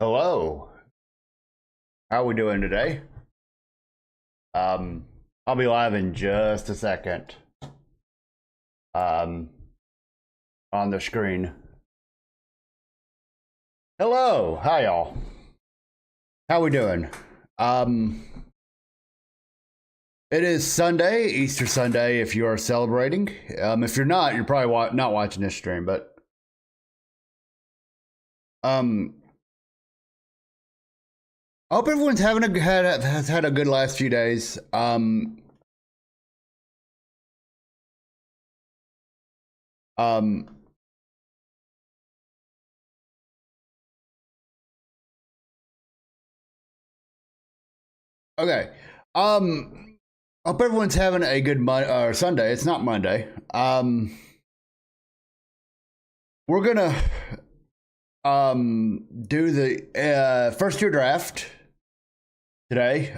Hello. How are we doing today? I'll be live in just a second. Um, on the screen. Hello. Hi, y'all. How we doing? Um, it is Sunday, Easter Sunday. If you are celebrating, if you're not, you're probably not watching this stream. But um, I hope everyone's has had a good last few days. Um, okay. Hope everyone's having a good Sunday. It's not Monday. We're gonna do the first year draft today.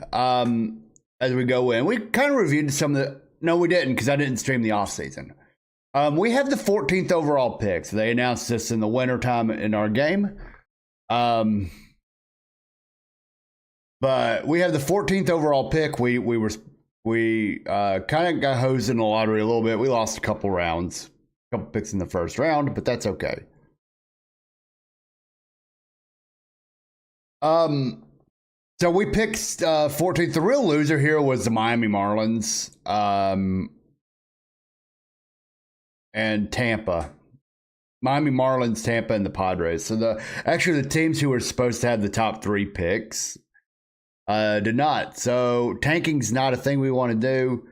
As we go in, we kind of reviewed some of the. No, we didn't because I didn't stream the off season. We have the 14th overall pick. So they announced this in the wintertime in our game. But we have the 14th overall pick. We kind of got hosed in the lottery a little bit. We lost a couple rounds, a couple picks in the first round, but that's okay. So we picked 14th. The real loser here was the Miami Marlins and Tampa. Miami Marlins, Tampa, and the Padres. So the teams who were supposed to have the top three picks did not. So tanking's not a thing we want to do.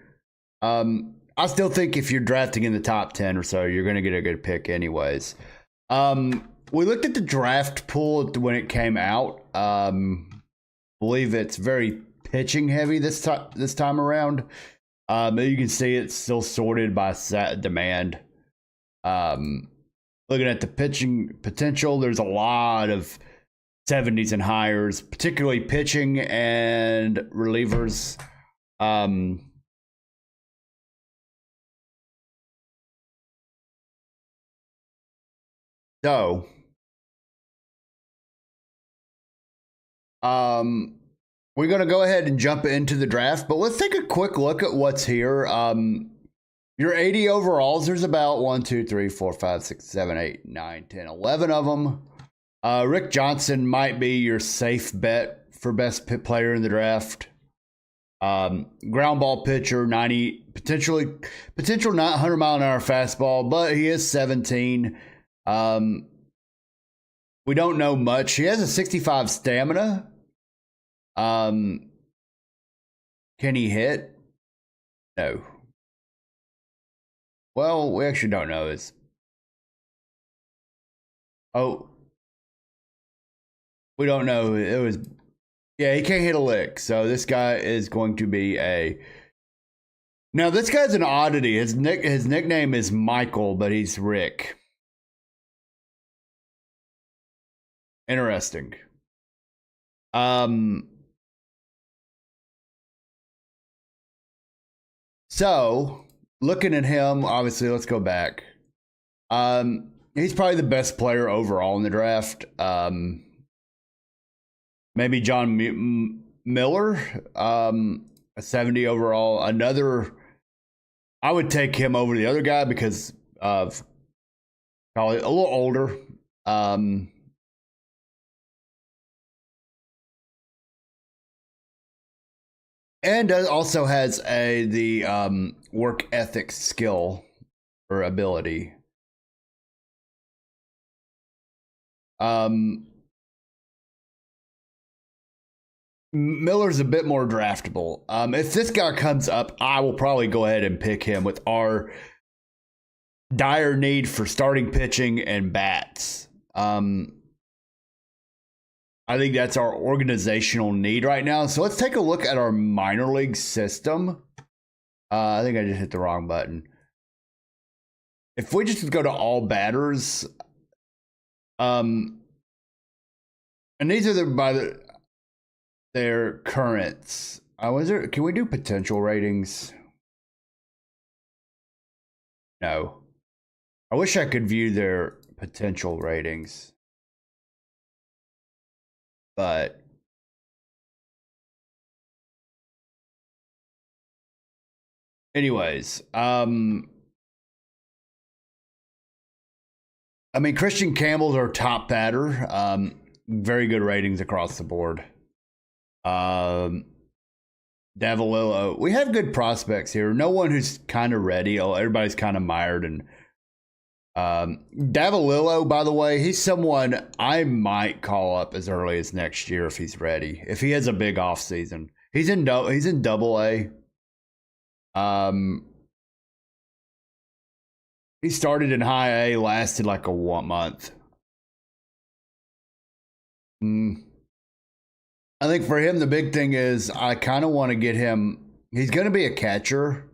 I still think if you're drafting in the top 10 or so, you're going to get a good pick anyways. We looked at the draft pool when it came out. Believe it's very pitching heavy this time around. You can see it's still sorted by demand. Looking at the pitching potential, there's a lot of 70s and higher, particularly pitching and relievers. So, we're going to go ahead and jump into the draft, but let's take a quick look at what's here. Your 80 overalls, there's about 1, 2, 3, 4, 5, 6, 7, 8, 9, 10, 11 of them. Rick Johnson might be your safe bet for best player in the draft. Ground ball pitcher, 90, potential not 100 mile an hour fastball, but he is 17. We don't know much. He has a 65 stamina. Can he hit? No. Well, we actually don't know. We don't know. He can't hit a lick. So this guy is going to be Now this guy's an oddity. His nickname is Michael, but he's Rick. Interesting. So looking at him, obviously, let's go back. He's probably the best player overall in the draft. Maybe John Miller, a 70 overall. I would take him over the other guy because of probably a little older. And also has the work ethic skill or ability. Miller's a bit more draftable. If this guy comes up, I will probably go ahead and pick him with our dire need for starting pitching and bats. I think that's our organizational need right now. So let's take a look at our minor league system. I think I just hit the wrong button. If we just go to all batters, and these are their currents. Can we do potential ratings? No. I wish I could view their potential ratings. But anyways, I mean, Christian Campbell's our top batter. Very good ratings across the board. Davalillo, we have good prospects here. No one who's kind of ready. Everybody's kind of mired. And Davalillo, by the way, he's someone I might call up as early as next year if he's ready. If he has a big off season, he's in Double A. He started in High A, lasted like a 1 month. I think for him, the big thing is I kind of want to get him. He's going to be a catcher.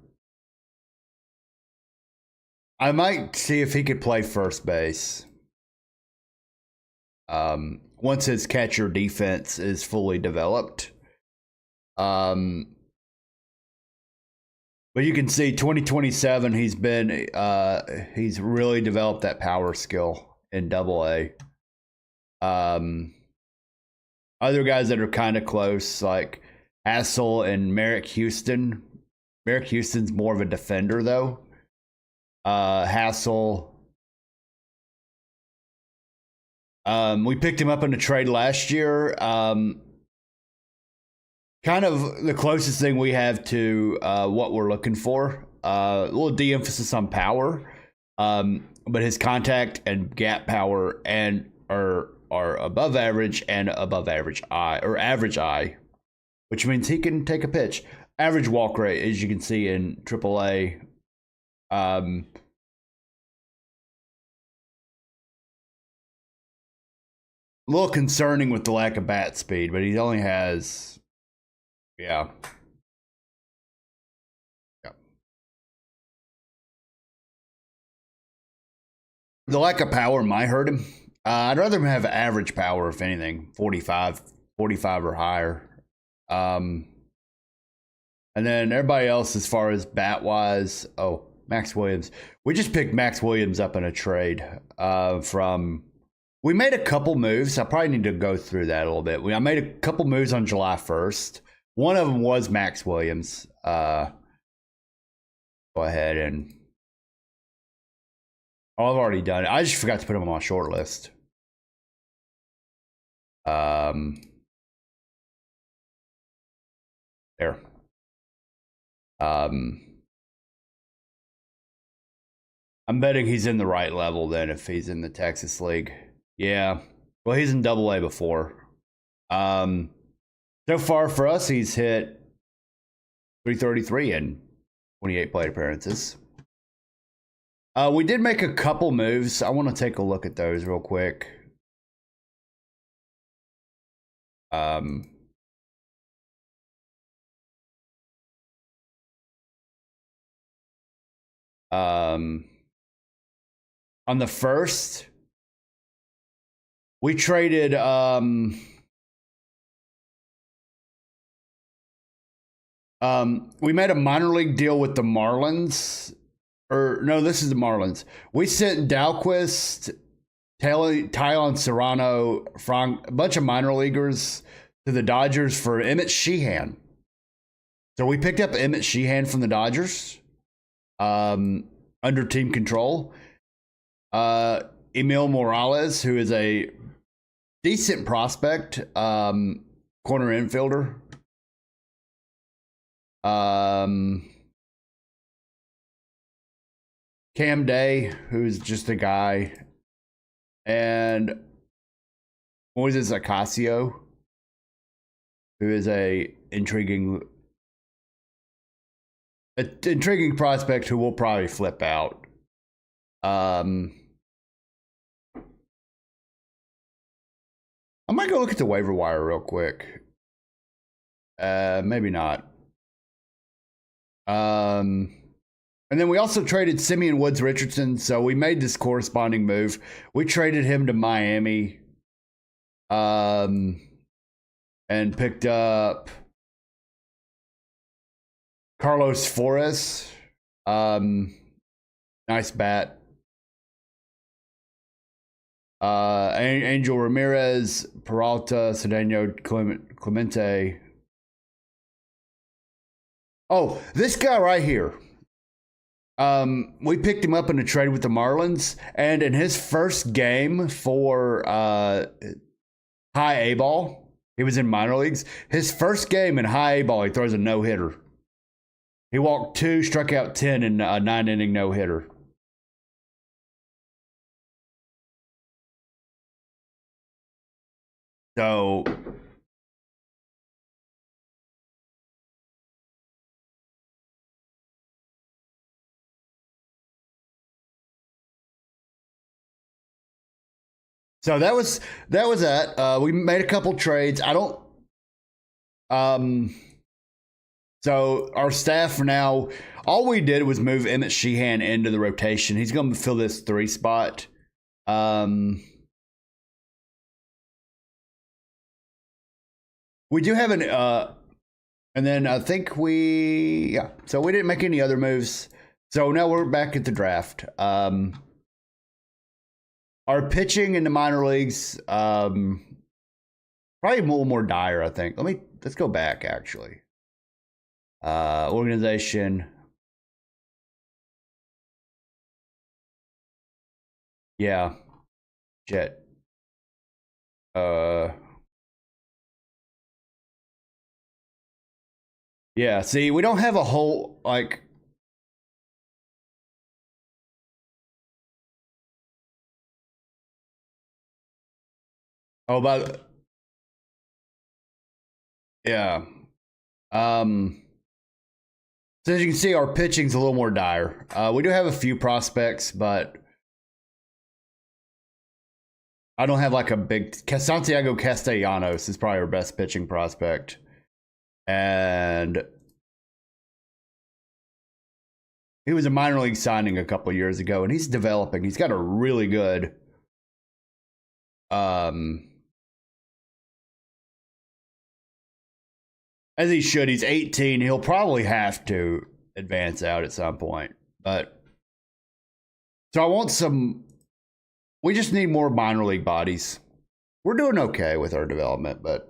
I might see if he could play first base. Once his catcher defense is fully developed. But you can see 2027, he's really developed that power skill in Double A. Other guys that are kind of close, like Hassel and Merrick Houston. Merrick Houston's more of a defender, though. Hassel. We picked him up in a trade last year. Kind of the closest thing we have to what we're looking for. A little de-emphasis on power, but his contact and gap power are above average and above average average eye, which means he can take a pitch. Average walk rate, as you can see in AAA. A little concerning with the lack of bat speed, but he only has, yeah. The lack of power might hurt him. I'd rather him have average power, if anything, 45 or higher. And then everybody else, as far as bat wise, Max Williams. We just picked Max Williams up in a trade we made a couple moves. I probably need to go through that a little bit. I made a couple moves on July 1st. One of them was Max Williams. Go ahead and I've already done it. I just forgot to put him on my short list. There. I'm betting he's in the right level then if he's in the Texas League. Yeah. Well, he's in Double A before. So far for us, he's hit 333 in 28 plate appearances. We did make a couple moves. I want to take a look at those real quick. On the first, we traded we made a minor league deal with the Marlins. Or no, this is the Marlins. We sent Dalquist, Tylon Serrano, Frank, a bunch of minor leaguers to the Dodgers for Emmett Sheehan. So we picked up Emmett Sheehan from the Dodgers under team control. Emil Morales, who is a decent prospect, corner infielder. Cam Day, who's just a guy, and Moises Acasio, who is a intriguing prospect who will probably flip out. I might go look at the waiver wire real quick. Maybe not. And then we also traded Simeon Woods Richardson, so we made this corresponding move. We traded him to Miami, and picked up Carlos Flores. Nice bat. Angel Ramirez, Peralta, Cedeno, Clemente. Oh, this guy right here. We picked him up in a trade with the Marlins, and in his first game for high A ball, he was in minor leagues. His first game in high A ball, he throws a no hitter. He walked 2, struck out 10 in a 9-inning no hitter. So that was that. We made a couple trades. I don't. So our staff now, all we did was move Emmett Sheehan into the rotation. He's going to fill this 3 spot. We do have an, and then I think so we didn't make any other moves. So now we're back at the draft. Our pitching in the minor leagues, probably a little more dire, I think. Let's go back actually. Organization. Yeah. Jet. Yeah, see, we don't have a whole, like, but, yeah. So as you can see, our pitching's a little more dire. We do have a few prospects, but I don't have like a big, Santiago Castellanos is probably our best pitching prospect. And he was a minor league signing a couple years ago, and he's developing. He's got a really good as he should. He's 18. He'll probably have to advance out at some point. But so I want we just need more minor league bodies. We're doing okay with our development, but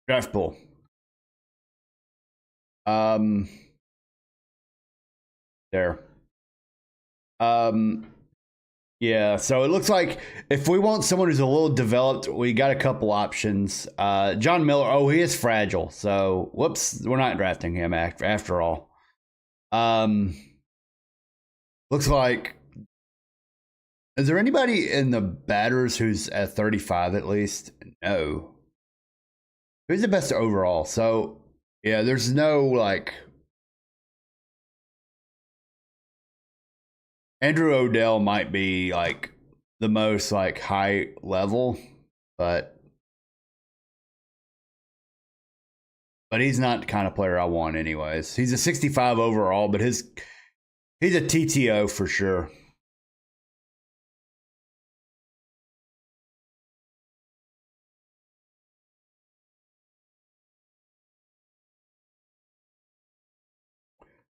draft pool. There. Yeah, so it looks like if we want someone who's a little developed, we got a couple options. John Miller, he is fragile, so whoops, we're not drafting him after all. Looks like, is there anybody in the batters who's at 35 at least? No. Who's the best overall? So, yeah, there's no, like, Andrew Odell might be like the most like high level, but he's not the kind of player I want anyways. He's a 65 overall, but he's a TTO for sure.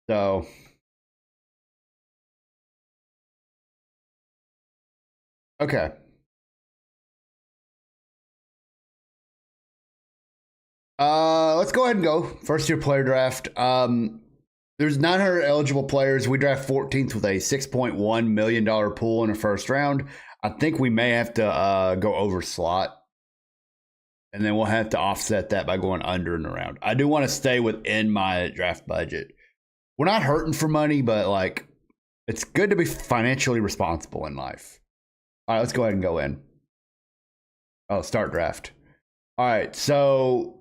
So okay. Let's go ahead and go. First year player draft. There's 900 eligible players. We draft 14th with a $6.1 million pool in the first round. I think we may have to go over slot. And then we'll have to offset that by going under in the round. I do want to stay within my draft budget. We're not hurting for money, but like it's good to be financially responsible in life. All right, let's go ahead and go in. Oh, start draft. All right, so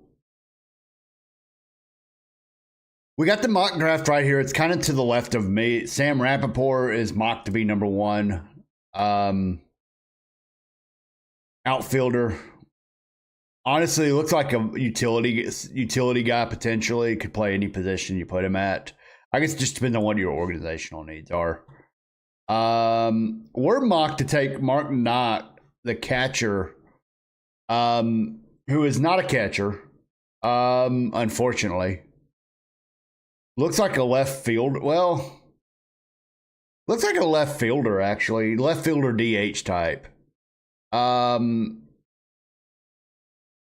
we got the mock draft right here. It's kind of to the left of me. Sam Rappaport is mocked to be number 1. Outfielder. Honestly, it looks like a utility guy potentially. Could play any position you put him at. I guess it just depends on what your organizational needs are. We're mocked to take Mark Knott, the catcher, who is not a catcher, unfortunately. Looks like a left field. Well, looks like a left fielder, actually. Left fielder DH type.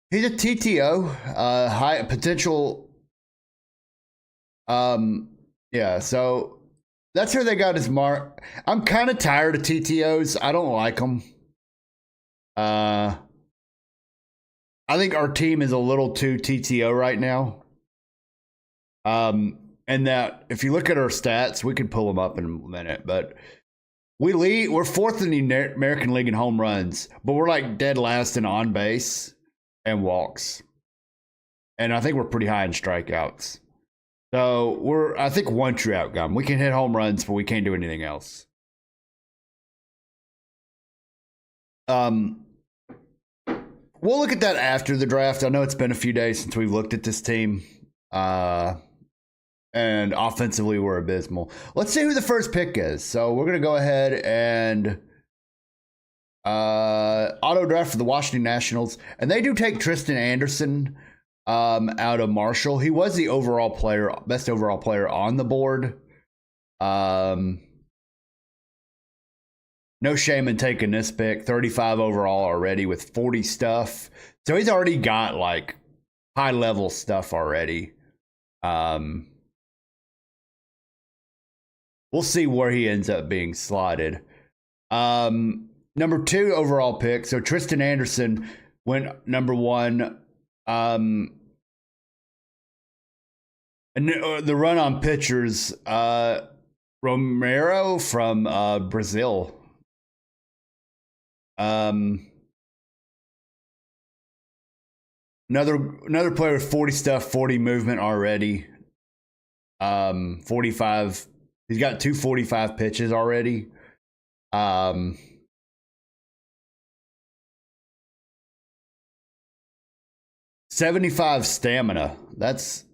He's a TTO, high potential. Yeah, so that's who they got as Mark. I'm kind of tired of TTOs. I don't like them. I think our team is a little too TTO right now. And that if you look at our stats, we can pull them up in a minute, but we're fourth in the American League in home runs, but we're like dead last in on base and walks. And I think we're pretty high in strikeouts. So I think one true outcome. We can hit home runs, but we can't do anything else. We'll look at that after the draft. I know it's been a few days since we've looked at this team. And offensively, we're abysmal. Let's see who the first pick is. So we're going to go ahead and auto draft for the Washington Nationals. And they do take Tristan Anderson out of Marshall. He was the overall player, best overall player on the board. No shame in taking this pick. 35 overall already with 40 stuff. So he's already got like high level stuff already. We'll see where he ends up being slotted. Number 2 overall pick. So Tristan Anderson went number 1. And the run on pitchers, Romero from Brazil. Another player with 40 stuff, 40 movement already. 45. He's got 245 pitches already. 75 stamina. That's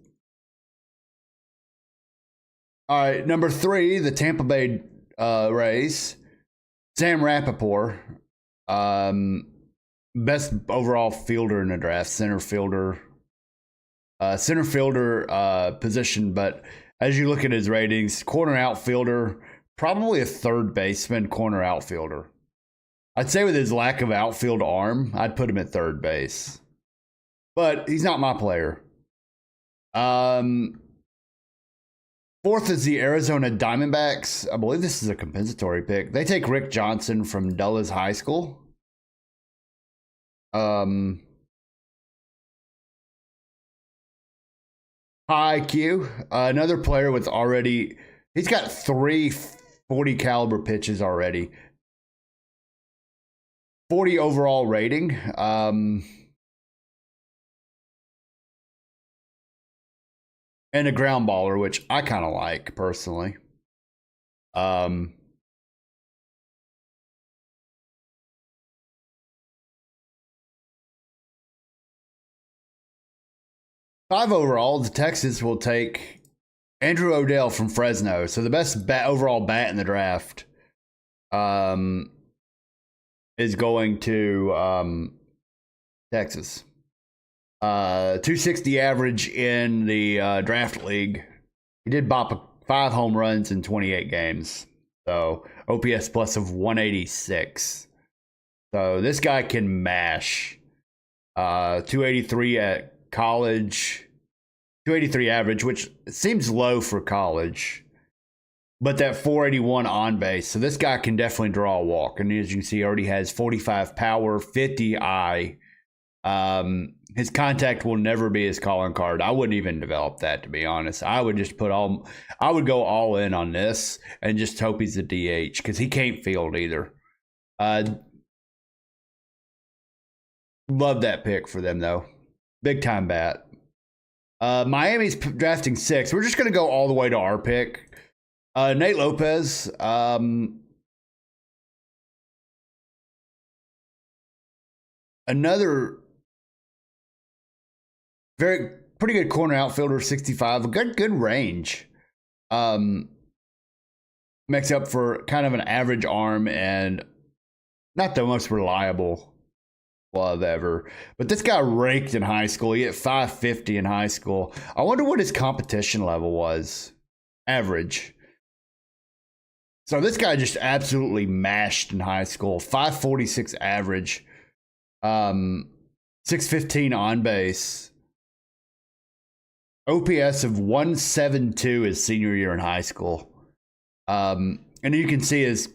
all right. Number 3, the Tampa Bay Rays. Sam Rappaport. Best overall fielder in the draft. Center fielder position, but as you look at his ratings, corner outfielder, probably a third baseman, corner outfielder. I'd say with his lack of outfield arm, I'd put him at third base. But he's not my player. 4th is the Arizona Diamondbacks. I believe this is a compensatory pick. They take Rick Johnson from Dulles High School. High IQ. Another player with already, he's got 3 40 caliber pitches already. 40 overall rating. And a ground baller, which I kind of like personally. 5 overall, the Texans will take Andrew Odell from Fresno. So the best overall bat in the draft is going to Texas. 260 average in the draft league. He did bop 5 home runs in 28 games. So OPS plus of 186. So this guy can mash. 283 at college, 283 average, which seems low for college, but that 481 on base. So this guy can definitely draw a walk. And as you can see, he already has 45 power, 50 eye. His contact will never be his calling card. I wouldn't even develop that, to be honest. I would just I would go all in on this and just hope he's a DH because he can't field either. Love that pick for them, though. Big time bat. Miami's drafting 6. We're just going to go all the way to our pick. Nate Lopez. Another pretty good corner outfielder, 65. A good range. Makes up for kind of an average arm and not the most reliable glove ever. But this guy raked in high school. He hit 550 in high school. I wonder what his competition level was. Average. So this guy just absolutely mashed in high school. 546 average. 615 on base. OPS of 172 his senior year in high school. And you can see his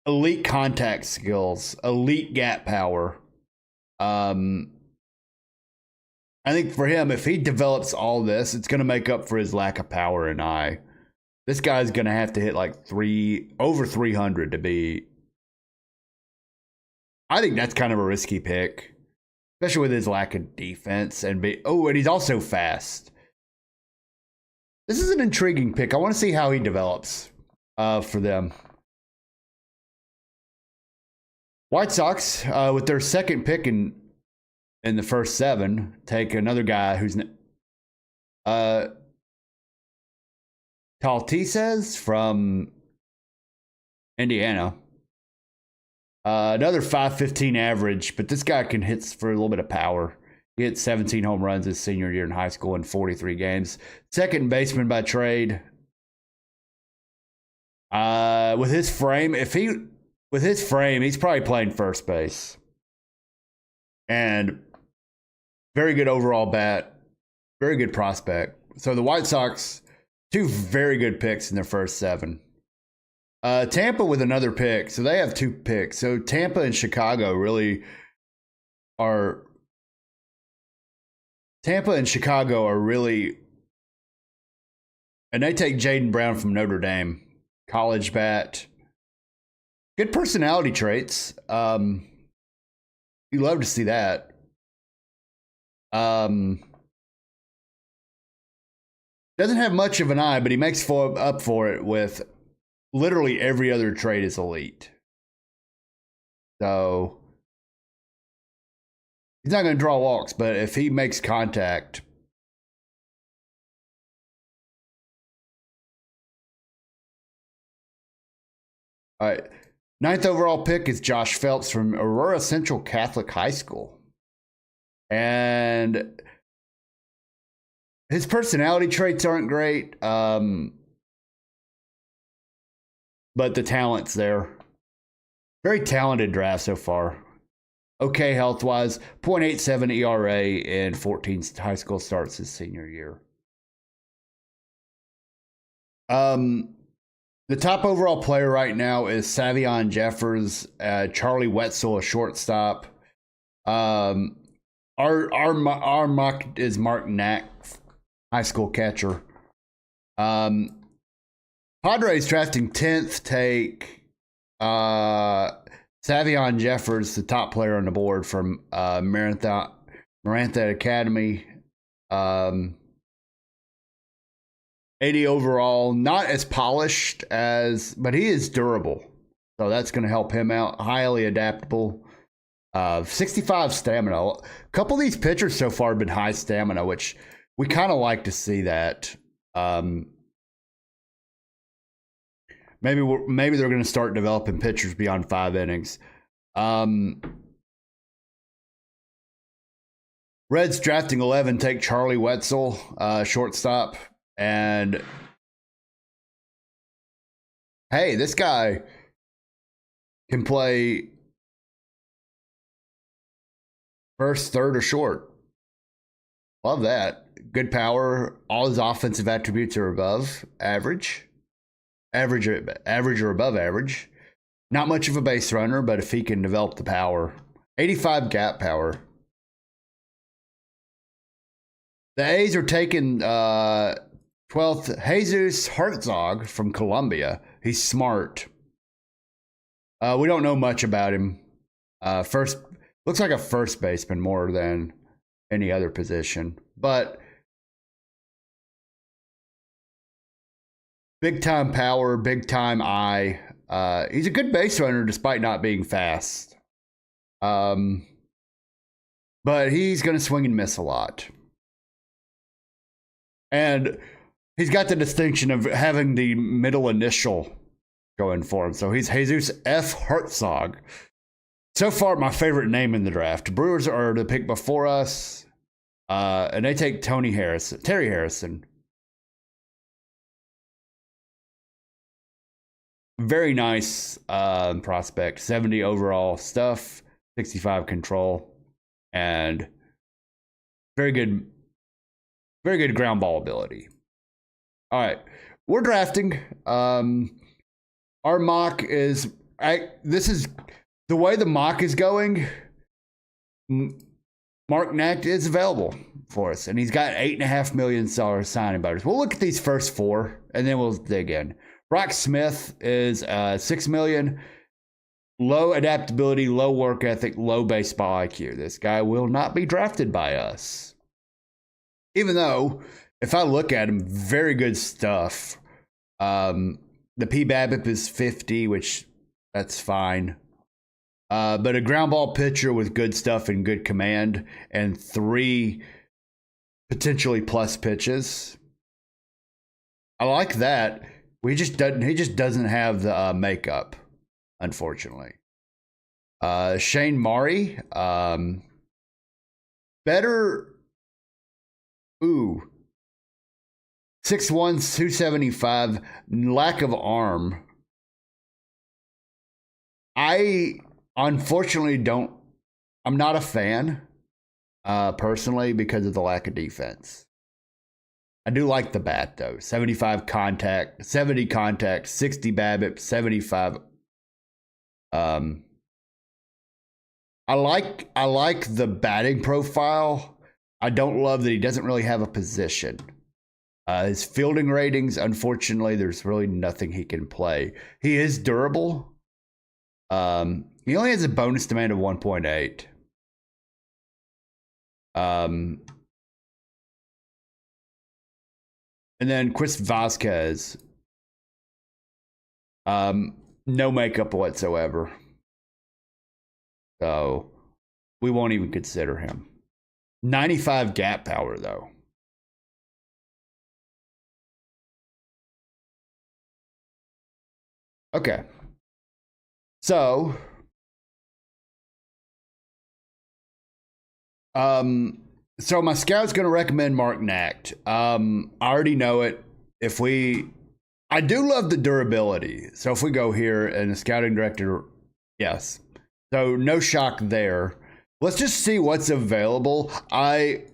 elite contact skills, elite gap power. I think for him, if he develops all this, it's going to make up for his lack of power and eye. This guy's going to have to hit like over 300 to be. I think that's kind of a risky pick, especially with his lack of defense and he's also fast. This is an intriguing pick. I want to see how he develops for them. White Sox, with their second pick in the first 7, take another guy who's Tatis from Indiana. Another 515 average, but this guy can hit for a little bit of power. He hit 17 home runs his senior year in high school in 43 games. Second baseman by trade. With his frame, he's probably playing first base. And very good overall bat, very good prospect. So the White Sox, 2 very good picks in their first 7. Tampa with another pick. So they have 2 picks. So Tampa and Chicago really are. Tampa and Chicago are really. And they take Jaden Brown from Notre Dame. College bat. Good personality traits. You love to see that. Doesn't have much of an eye, but he makes up for it with literally every other trait is elite. So he's not going to draw walks, but if he makes contact. All right. 9th overall pick is Josh Phelps from Aurora Central Catholic High School. And his personality traits aren't great, but the talent's there. Very talented draft so far. Okay health-wise, 0.87 ERA in 14 high school starts his senior year. The top overall player right now is Savion Jeffers, Charlie Wetzel, a shortstop. Our mock is Mark Knack, high school catcher. Padres drafting 10th take Savion Jeffers, the top player on the board from Marantha Academy. 80 overall, not as polished but he is durable. So that's going to help him out. Highly adaptable. 65 stamina. A couple of these pitchers so far have been high stamina, which we kind of like to see that. Maybe they're going to start developing pitchers beyond 5 innings. Reds drafting 11 take Charlie Wetzel, shortstop. And hey, this guy can play first, third, or short. Love that. Good power. All his offensive attributes are above average or above average. Not much of a base runner, but if he can develop the power. 85 gap power. The A's are taking 12th, Jesus Herzog from Columbia. He's smart. We don't know much about him. Looks like a first baseman more than any other position. But big time power, big time eye. He's a good base runner despite not being fast. But he's going to swing and miss a lot. And he's got the distinction of having the middle initial going for him. So he's Jesus F. Herzog. So far, my favorite name in the draft. Brewers are the pick before us, and they take Terry Harrison. Very nice prospect. 70 overall stuff, 65 control, and very good ground ball ability. All right, we're drafting. Our mock is this is the way the mock is going. Mark Nacht is available for us, and he's got $8.5 million signing bonus. We'll look at these first four, and then we'll dig in. Brock Smith is $6 million. Low adaptability, low work ethic, low baseball IQ. This guy will not be drafted by us. Even though, if I look at him, very good stuff. The PBABIP is 50, which that's fine. But a ground ball pitcher with good stuff and good command, and 3 potentially plus pitches. I like that. He just doesn't have the makeup, unfortunately. Shane Maury, better. 6'1", 275, lack of arm. I unfortunately I'm not a fan, personally, because of the lack of defense. I do like the bat though. 75 contact, 70 contact, 60 BABIP, 75. I like the batting profile. I don't love that he doesn't really have a position. His fielding ratings, unfortunately, there's really nothing he can play. He is durable. He only has a bonus demand of 1.8. And then Chris Vasquez. No makeup whatsoever. So we won't even consider him. 95 gap power, though. Okay. So, so my scout's going to recommend Mark Nacht. I already know it. I do love the durability. So if we go here and the scouting director, yes. So no shock there. Let's just see what's available. I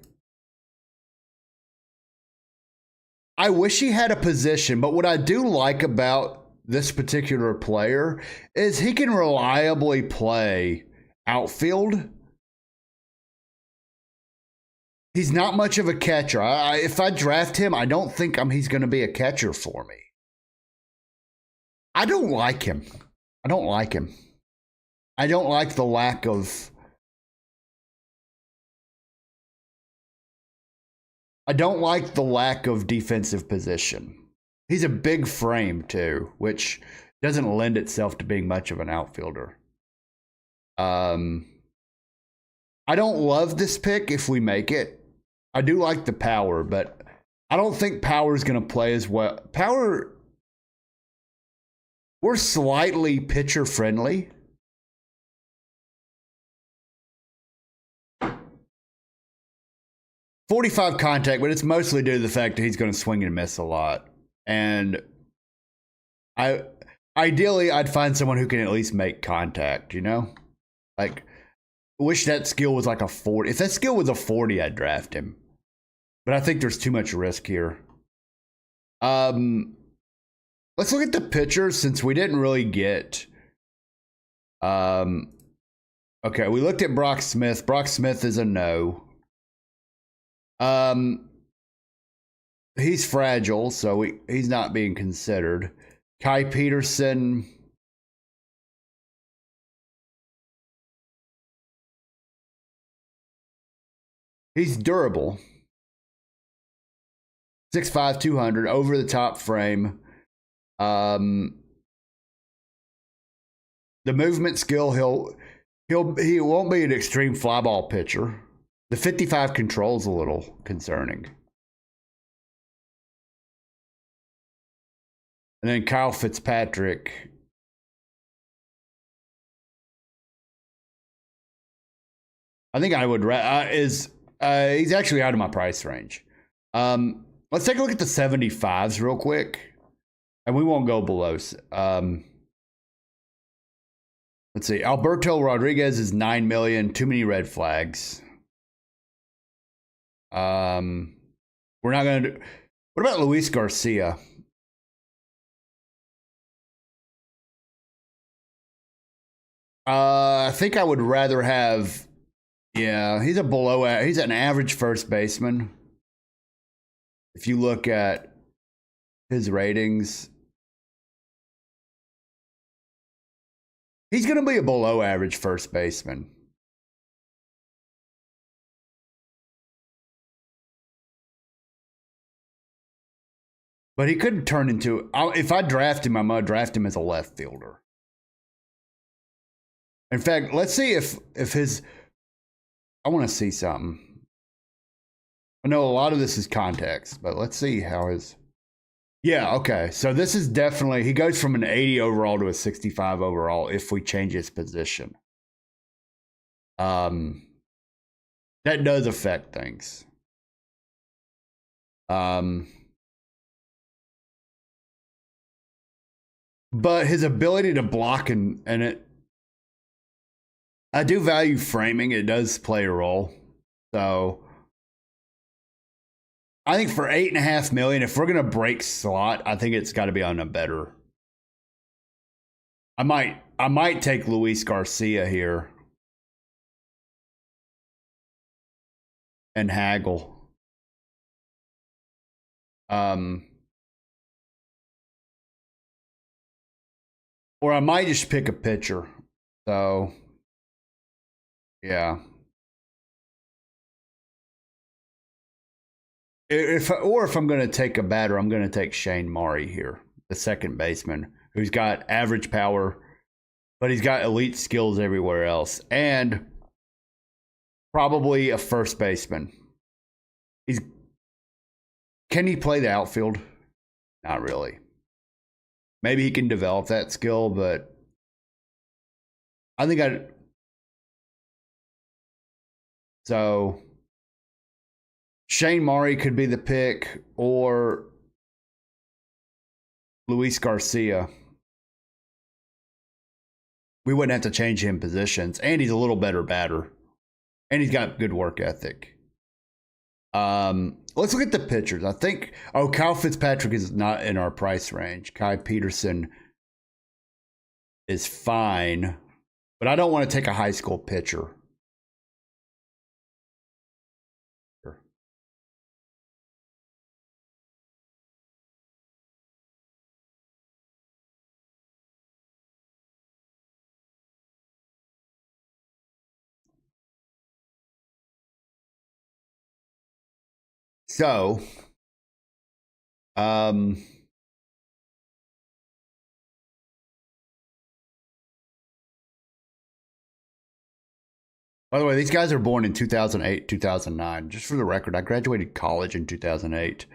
wish he had a position, but what I do like about this particular player is he can reliably play outfield. He's not much of a catcher. If I draft him, I don't think he's going to be a catcher for me. I don't like him. I don't like the lack of... I don't like the lack of defensive position. He's a big frame, too, which doesn't lend itself to being much of an outfielder. I don't love this pick if we make it. I do like the power, but I don't think power is going to play as well. Power, we're slightly pitcher friendly. .45 contact, but it's mostly due to the fact that he's going to swing and miss a lot. And ideally, I'd find someone who can at least make contact, you know? Like, I wish that skill was like a 40. If that skill was a 40, I'd draft him. But I think there's too much risk here. Let's look at the pitchers since we didn't really get... Okay, we looked at Brock Smith. Brock Smith is a no. He's fragile, so he's not being considered. Kai Peterson. He's durable. 6'5", 200, over the top frame. The movement skill, he won't be an extreme fly ball pitcher. The 55 control is a little concerning. And then Kyle Fitzpatrick. I think I would he's actually out of my price range. Let's take a look at the 75s real quick, and we won't go below. Let's see. Alberto Rodriguez is 9 million. Too many red flags. We're not going to do. What about Luis Garcia? I think I would rather have. Yeah, he's he's an average first baseman. If you look at his ratings, he's going to be a below average first baseman. But he could turn into, if I draft him, I'm going to draft him as a left fielder. In fact, let's see if his, I want to see something. I know a lot of this is context, but let's see how his, yeah, okay. So this is definitely, he goes from an 80 overall to a 65 overall if we change his position. That does affect things. But his ability to block and it, I do value framing. It does play a role. So I think for $8.5 million, if we're gonna break slot, I think it's got to be on a better. I might take Luis Garcia here and haggle. Or I might just pick a pitcher. So yeah. If I'm going to take a batter, I'm going to take Shane Maury here, the second baseman, who's got average power, but he's got elite skills everywhere else, and probably a first baseman. Can he play the outfield? Not really. Maybe he can develop that skill, but I think so Shane Maury could be the pick, or Luis Garcia. We wouldn't have to change him positions, and he's a little better batter, and he's got good work ethic. Let's look at the pitchers. I think, Kyle Fitzpatrick is not in our price range. Kai Peterson is fine, but I don't want to take a high school pitcher. So, by the way, these guys are born in 2008, 2009. Just for the record, I graduated college in 2008.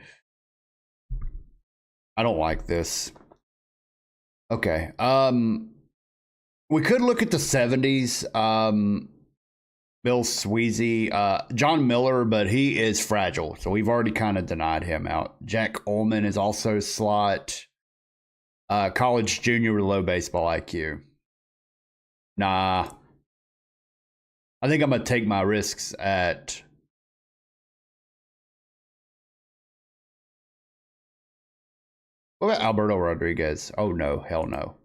I don't like this. Okay. We could look at the 70s. Bill Sweezy, John Miller, but he is fragile, so we've already kind of denied him out. Jack Ullman is also slot. College junior with low baseball IQ. Nah. I think I'm going to take my risks at... What about Alberto Rodriguez? Oh, no. Hell no.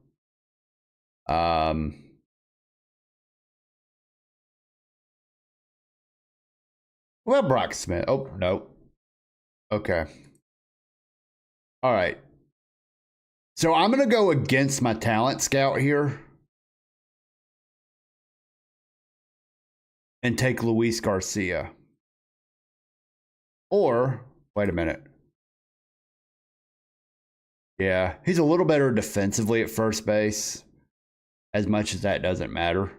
What about Brock Smith? Oh, no. Okay. All right. So I'm going to go against my talent scout here and take Luis Garcia. Or, wait a minute. Yeah, he's a little better defensively at first base, as much as that doesn't matter.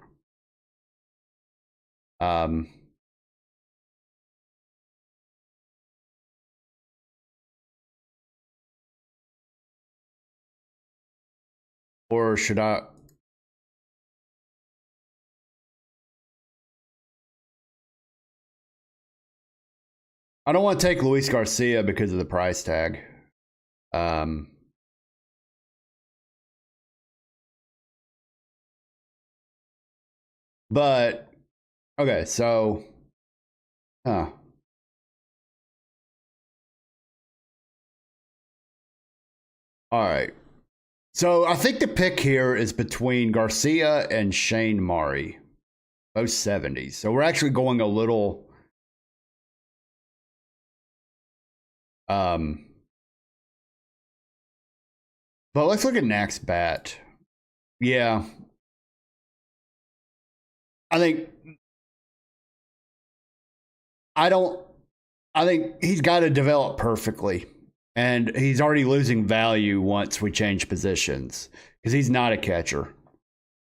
Or should I? I don't want to take Luis Garcia because of the price tag. But okay, so all right. So I think the pick here is between Garcia and Shane Murray, both 70s. So we're actually going a little but let's look at next bat. Yeah. I think I think he's got to develop perfectly. And he's already losing value once we change positions because he's not a catcher.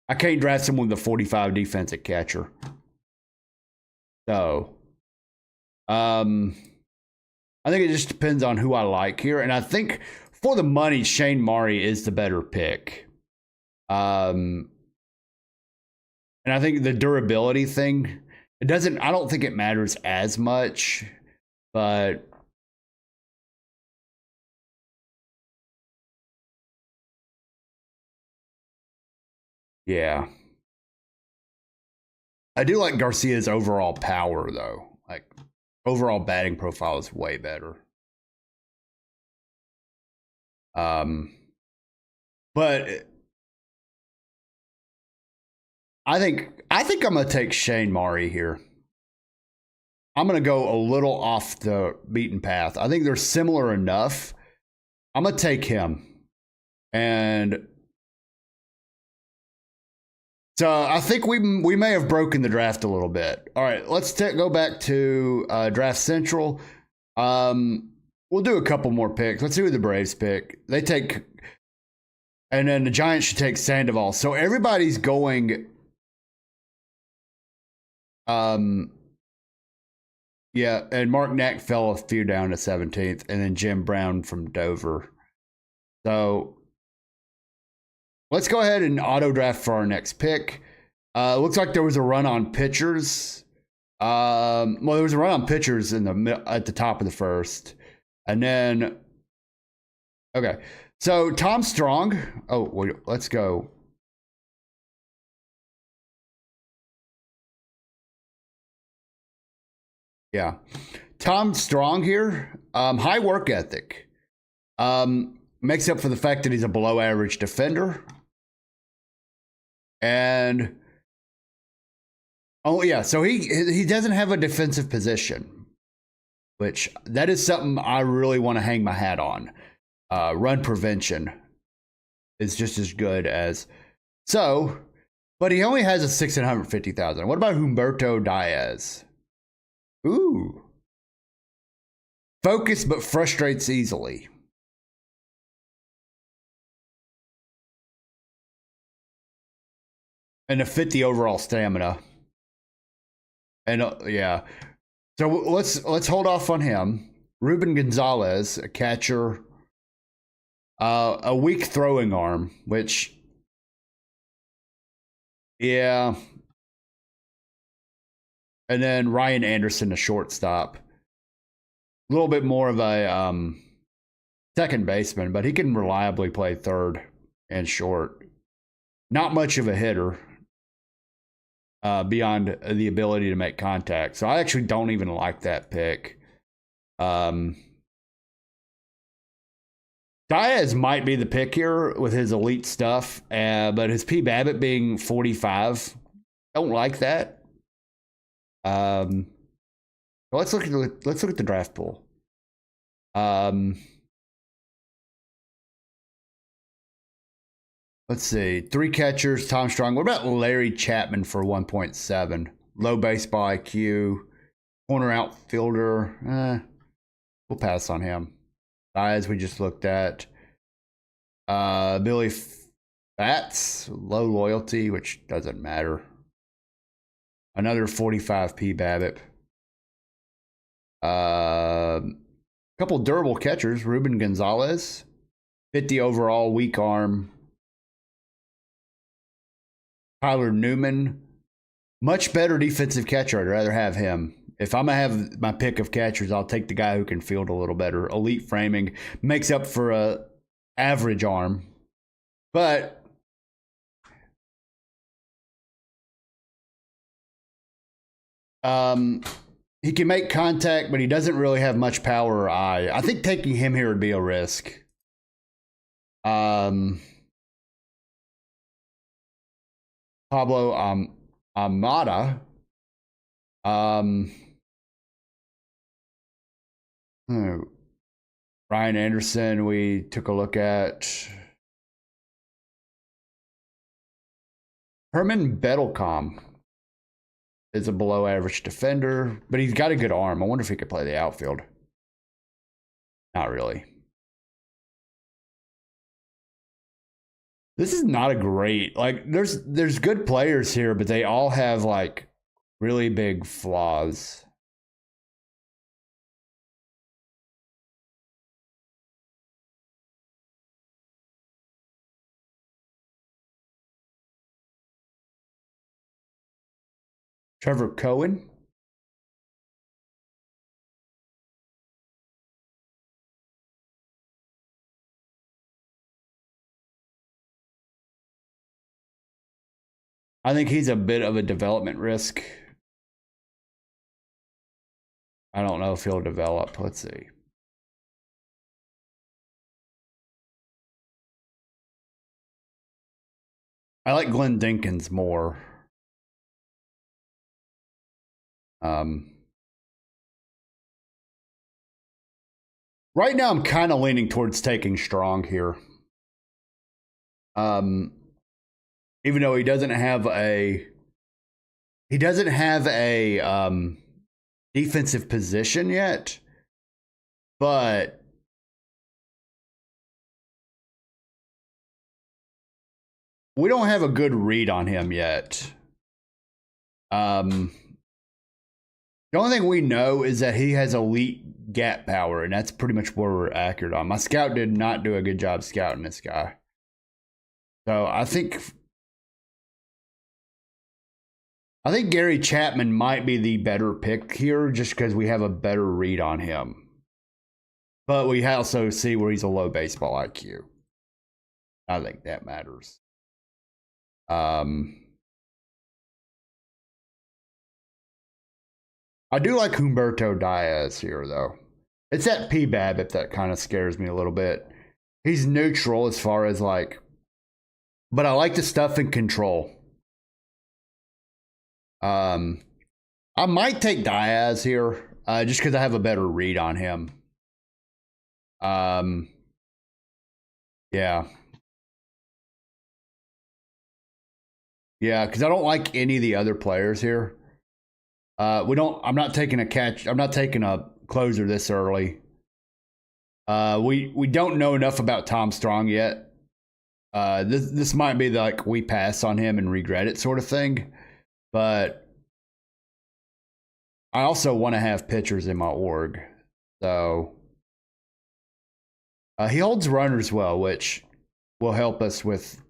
I can't draft someone with a 45 defense at catcher. So, I think it just depends on who I like here. And I think for the money, Shane Murray is the better pick. And I think the durability thing, I don't think it matters as much, but yeah. I do like Garcia's overall power, though. Like, overall batting profile is way better. But I think I'm gonna take Shane Murray here. I'm gonna go a little off the beaten path. I think they're similar enough. I'm gonna take him. And so I think we may have broken the draft a little bit. All right, let's go back to Draft Central. We'll do a couple more picks. Let's see who the Braves pick. They take, and then the Giants should take Sandoval. So everybody's going. Yeah, and Mark Knack fell a few down to 17th, and then Jim Brown from Dover. So let's go ahead and auto draft for our next pick. Looks like there was a run on pitchers. Well, there was a run on pitchers at the top of the first, and then okay. So Tom Strong. Oh, wait, let's go. Yeah, Tom Strong here. High work ethic. Makes up for the fact that he's a below average defender. And oh yeah, so he doesn't have a defensive position, which that is something I really want to hang my hat on. Run prevention is just as good as so, but he only has a 650,000. What about Humberto Diaz? Ooh, focus but frustrates easily. And to fit the overall stamina. And yeah, so let's hold off on him. Ruben Gonzalez, a catcher, a weak throwing arm, which yeah. And then Ryan Anderson, a shortstop, a little bit more of a second baseman, but he can reliably play third and short. Not much of a hitter. Beyond the ability to make contact. So I actually don't even like that pick. Diaz might be the pick here with his elite stuff, but his P BABIP being 45, don't like that. Let's look at the draft pool. Let's see. 3 catchers, Tom Strong. What about Larry Chapman for 1.7? Low baseball IQ, corner outfielder. We'll pass on him. Guys, we just looked at. Billy Bats, low loyalty, which doesn't matter. Another 45 P BABIP. Couple durable catchers. Ruben Gonzalez, 50 overall, weak arm. Tyler Newman, much better defensive catcher. I'd rather have him. If I'm going to have my pick of catchers, I'll take the guy who can field a little better. Elite framing makes up for a average arm. But he can make contact, but he doesn't really have much power or eye. I think taking him here would be a risk. Pablo Amada. Ryan Anderson, we took a look at. Herman Bettelcom is a below average defender, but he's got a good arm. I wonder if he could play the outfield. Not really. This is not a great, like, there's good players here, but they all have like really big flaws. Trevor Cohen. I think he's a bit of a development risk. I don't know if he'll develop. Let's see. I like Glenn Dinkins more. Right now, I'm kind of leaning towards taking Strong here. Even though he doesn't have a defensive position yet, but we don't have a good read on him yet. The only thing we know is that he has elite gap power, and that's pretty much where we're accurate on. My scout did not do a good job scouting this guy. So I think Gary Chapman might be the better pick here just because we have a better read on him. But we also see where he's a low baseball IQ. I think that matters. I do like Humberto Diaz here, though. It's that PBAB that kind of scares me a little bit. He's neutral as far as like, but I like the stuff in control. I might take Diaz here just because I have a better read on him. Yeah. Yeah, because I don't like any of the other players here. I'm not taking a closer this early. We don't know enough about Tom Strong yet. This might be like we pass on him and regret it sort of thing. But I also want to have pitchers in my org. So he holds runners well, which will help us with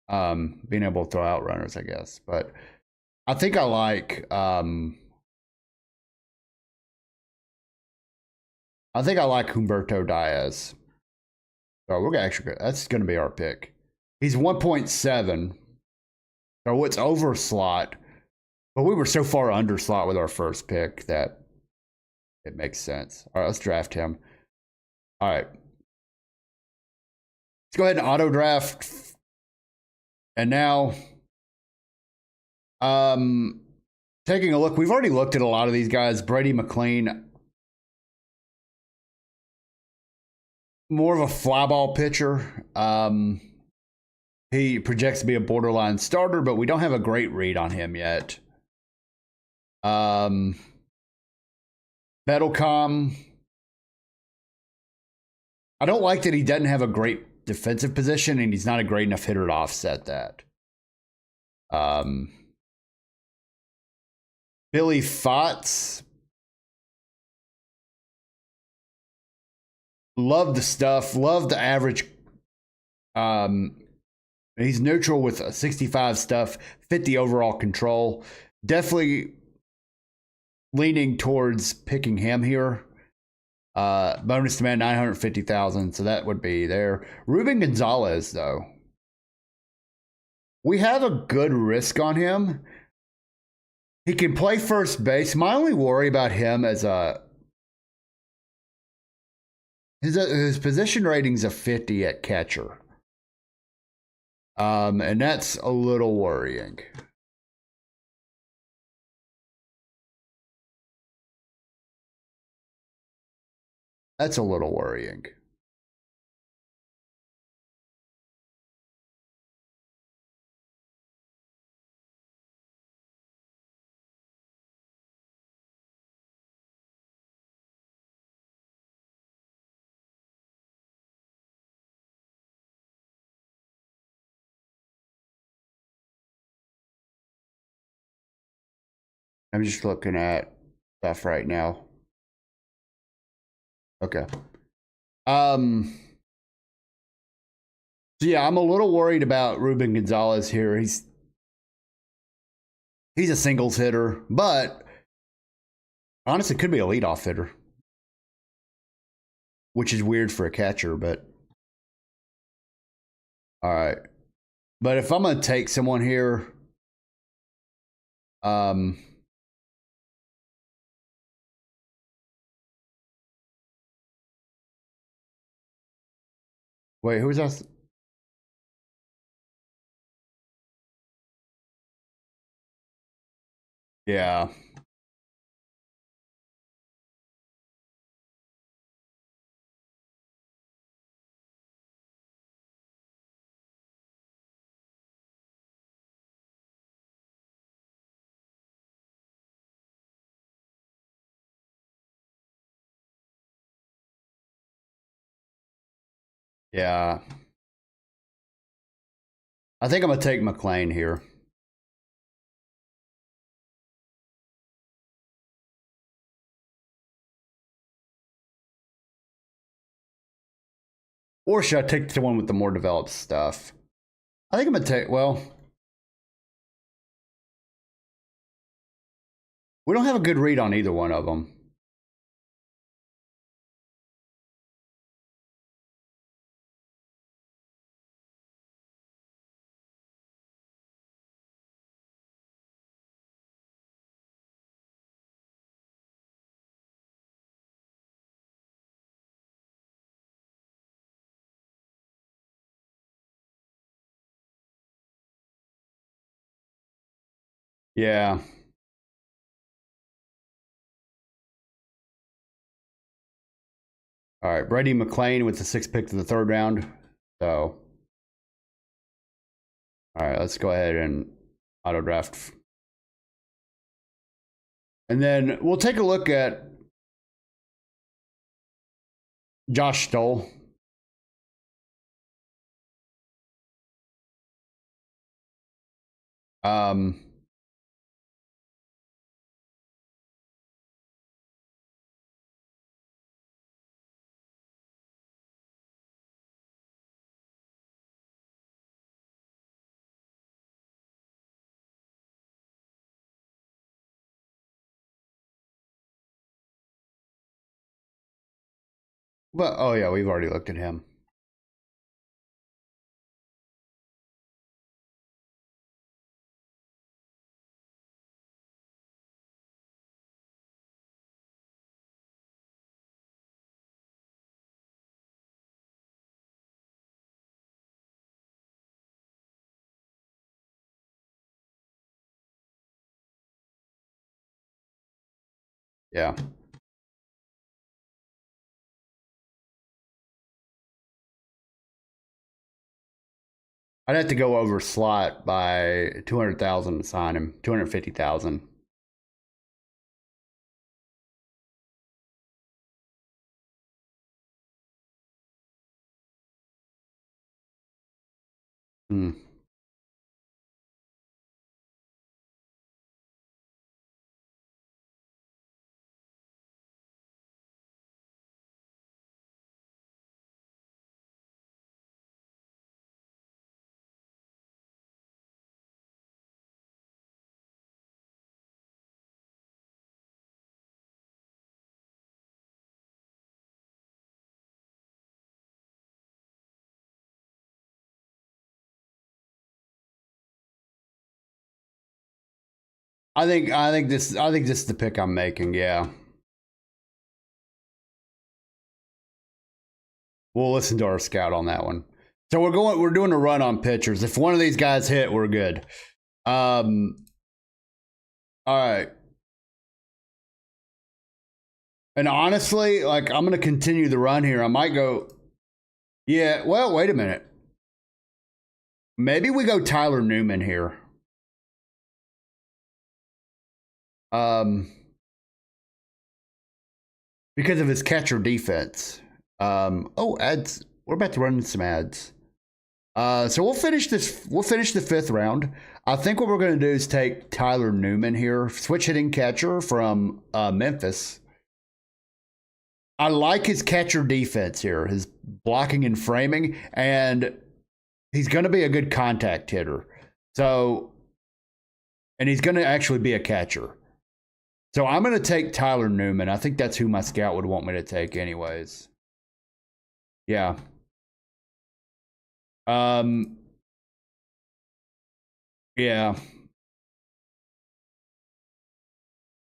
being able to throw out runners, I guess. But I think I like Humberto Diaz. So we're actually that's going to be our pick. He's 1.7. So it's over slot. But we were so far under slot with our first pick that it makes sense. All right, let's draft him. All right. Let's go ahead and auto draft. And now, taking a look, we've already looked at a lot of these guys. Brady McLean, more of a fly ball pitcher. He projects to be a borderline starter, but we don't have a great read on him yet. Bettelcom, I don't like that he doesn't have a great defensive position, and he's not a great enough hitter to offset that. Billy Fotts, love the stuff, love the average He's neutral with a 65 stuff, 50 overall control. Definitely leaning towards picking him here. Bonus demand 950,000, so that would be there. Ruben Gonzalez, though. We have a good risk on him. He can play first base. My only worry about him is his position rating's a 50 at catcher. And that's a little worrying. That's a little worrying. I'm just looking at stuff right now. Okay. So yeah, I'm a little worried about Ruben Gonzalez here. He's a singles hitter, but honestly could be a leadoff hitter, which is weird for a catcher, but all right. But if I'm gonna take someone here, wait, who's that? Yeah. Yeah. I think I'm gonna take McLean here. Or should I take the one with the more developed stuff? I think I'm gonna take, well, we don't have a good read on either one of them. Yeah. All right, Brady McLean with the 6th pick to the 3rd round. So, all right, let's go ahead and auto draft. And then we'll take a look at Josh Stoll. Um, but oh yeah, we've already looked at him. Yeah. I'd have to go over slot by 200,000 to sign him. 250,000. Hmm. I think this is the pick I'm making. Yeah, we'll listen to our scout on that one. So we're doing a run on pitchers. If one of these guys hit, we're good. All right. And honestly, like I'm gonna continue the run here. I might go. Yeah. Well, wait a minute. Maybe we go Tyler Newman here. Um, because of his catcher defense. Oh, ads. We're about to run some ads. So we'll finish this. We'll finish the fifth round. I think what we're going to do is take Tyler Newman here, switch hitting catcher from Memphis. I like his catcher defense here, his blocking and framing, and he's going to be a good contact hitter. So, and he's going to actually be a catcher. So I'm going to take Tyler Newman. I think that's who my scout would want me to take, anyways. Yeah. Um. Yeah.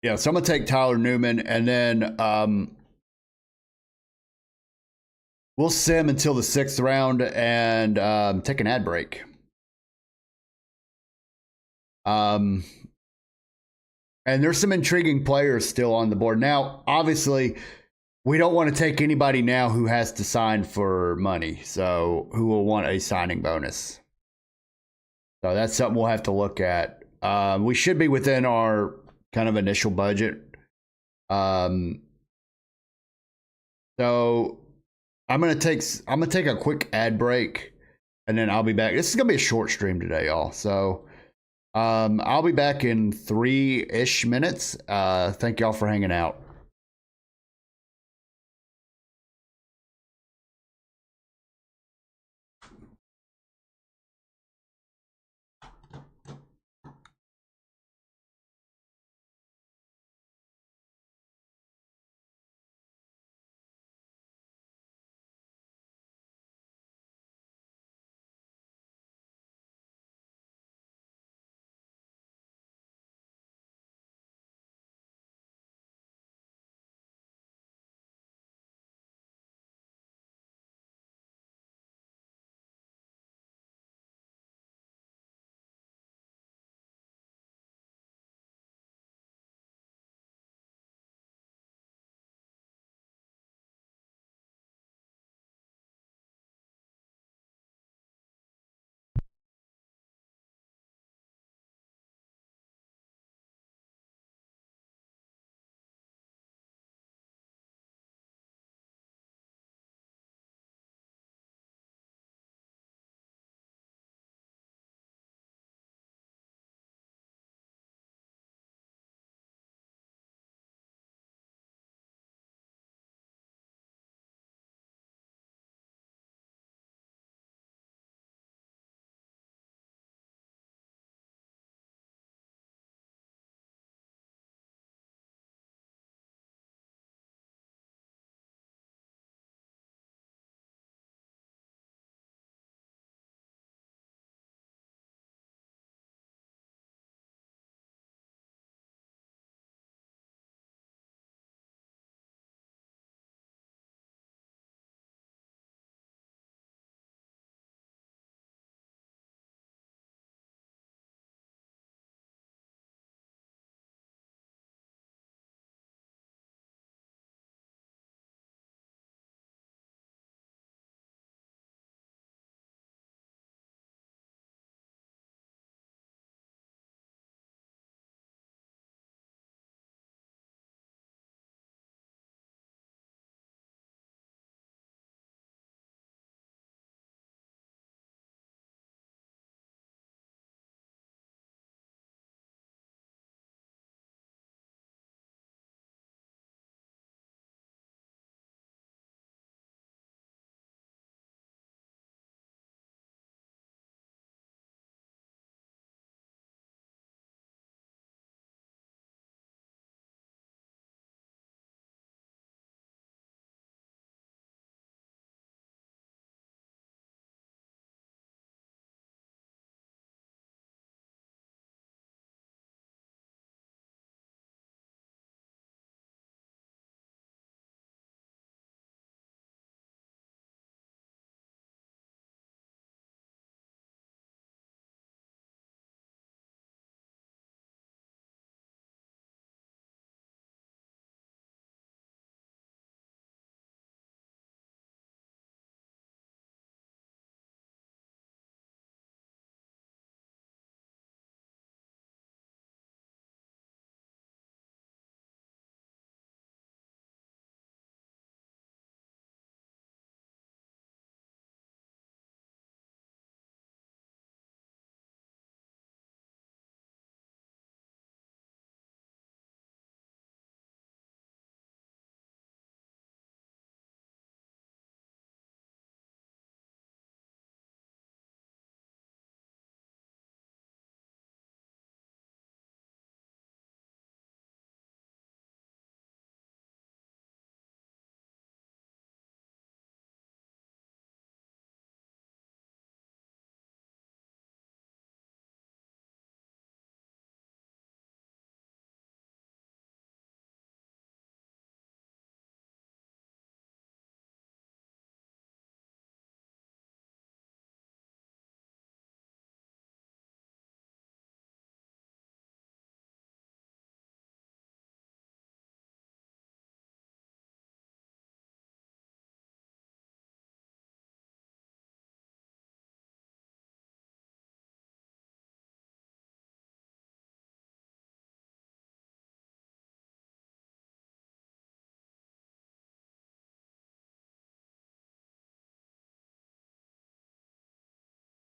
Yeah. So I'm going to take Tyler Newman, and then we'll sim until the sixth round and take an ad break. And there's some intriguing players still on the board. Now, obviously, we don't want to take anybody now who has to sign for money, so who will want a signing bonus. So that's something we'll have to look at. We should be within our kind of initial budget. So I'm gonna take a quick ad break, and then I'll be back. This is gonna be a short stream today, y'all. So I'll be back in 3-ish minutes. Thank y'all for hanging out.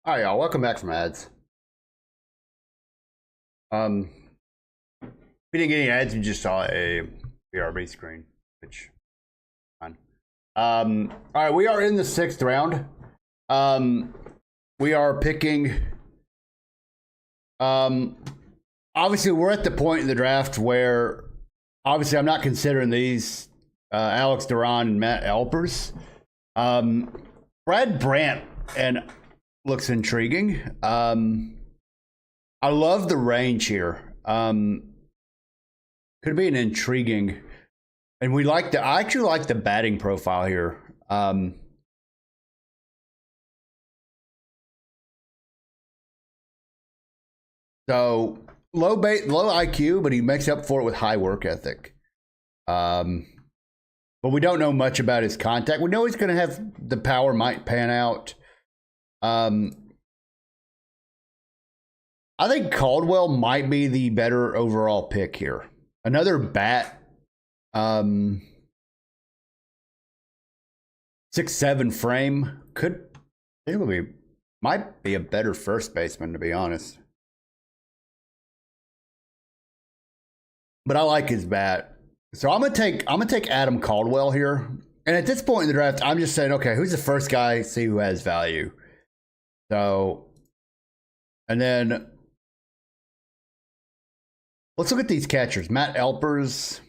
All right, y'all. Welcome back from ads. If you didn't get any ads, you just saw a BRB screen, which fine. All right, we are in the 6th round. We are picking. Obviously, we're at the point in the draft where, obviously, I'm not considering these Alex Duran and Matt Elpers. Brad Brandt and looks intriguing. I love the range here. Could be an intriguing, and we like the. I actually like the batting profile here. So low IQ, but he makes up for it with high work ethic. But we don't know much about his contact. We know he's going to have the power might pan out. I think Caldwell might be the better overall pick here. Another bat, 6'7" frame might be a better first baseman, to be honest. But I like his bat, so I'm gonna take Adam Caldwell here. And at this point in the draft, I'm just saying, okay, who's the first guy? See who has value. So, and then let's look at these catchers. Matt Elpers,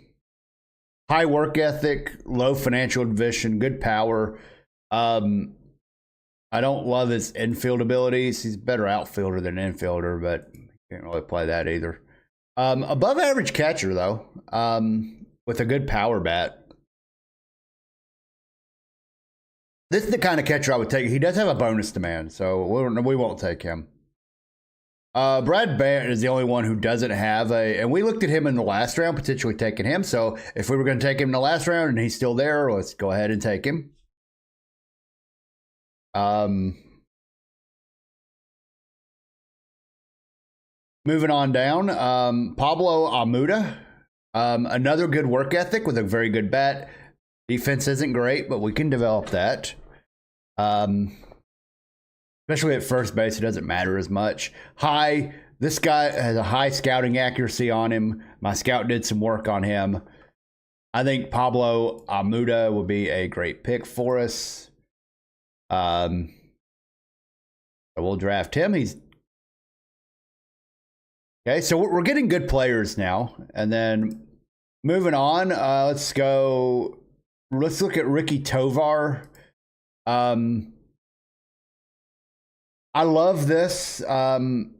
high work ethic, low financial ambition, good power. I don't love his infield abilities. He's a better outfielder than infielder, but can't really play that either. Above average catcher, though, with a good power bat. This is the kind of catcher I would take. He does have a bonus demand, so we won't take him. Brad Brandt is the only one who doesn't have and we looked at him in the last round, potentially taking him. So if we were going to take him in the last round and he's still there, let's go ahead and take him. Moving on down, Pablo Amuda, another good work ethic with a very good bat. Defense isn't great, but we can develop that. Especially at first base, it doesn't matter as much. This guy has a high scouting accuracy on him. My scout did some work on him. I think Pablo Amuda will be a great pick for us. So we'll draft him. Okay, so we're getting good players now. And then moving on, let's look at Ricky Tovar. I love this. And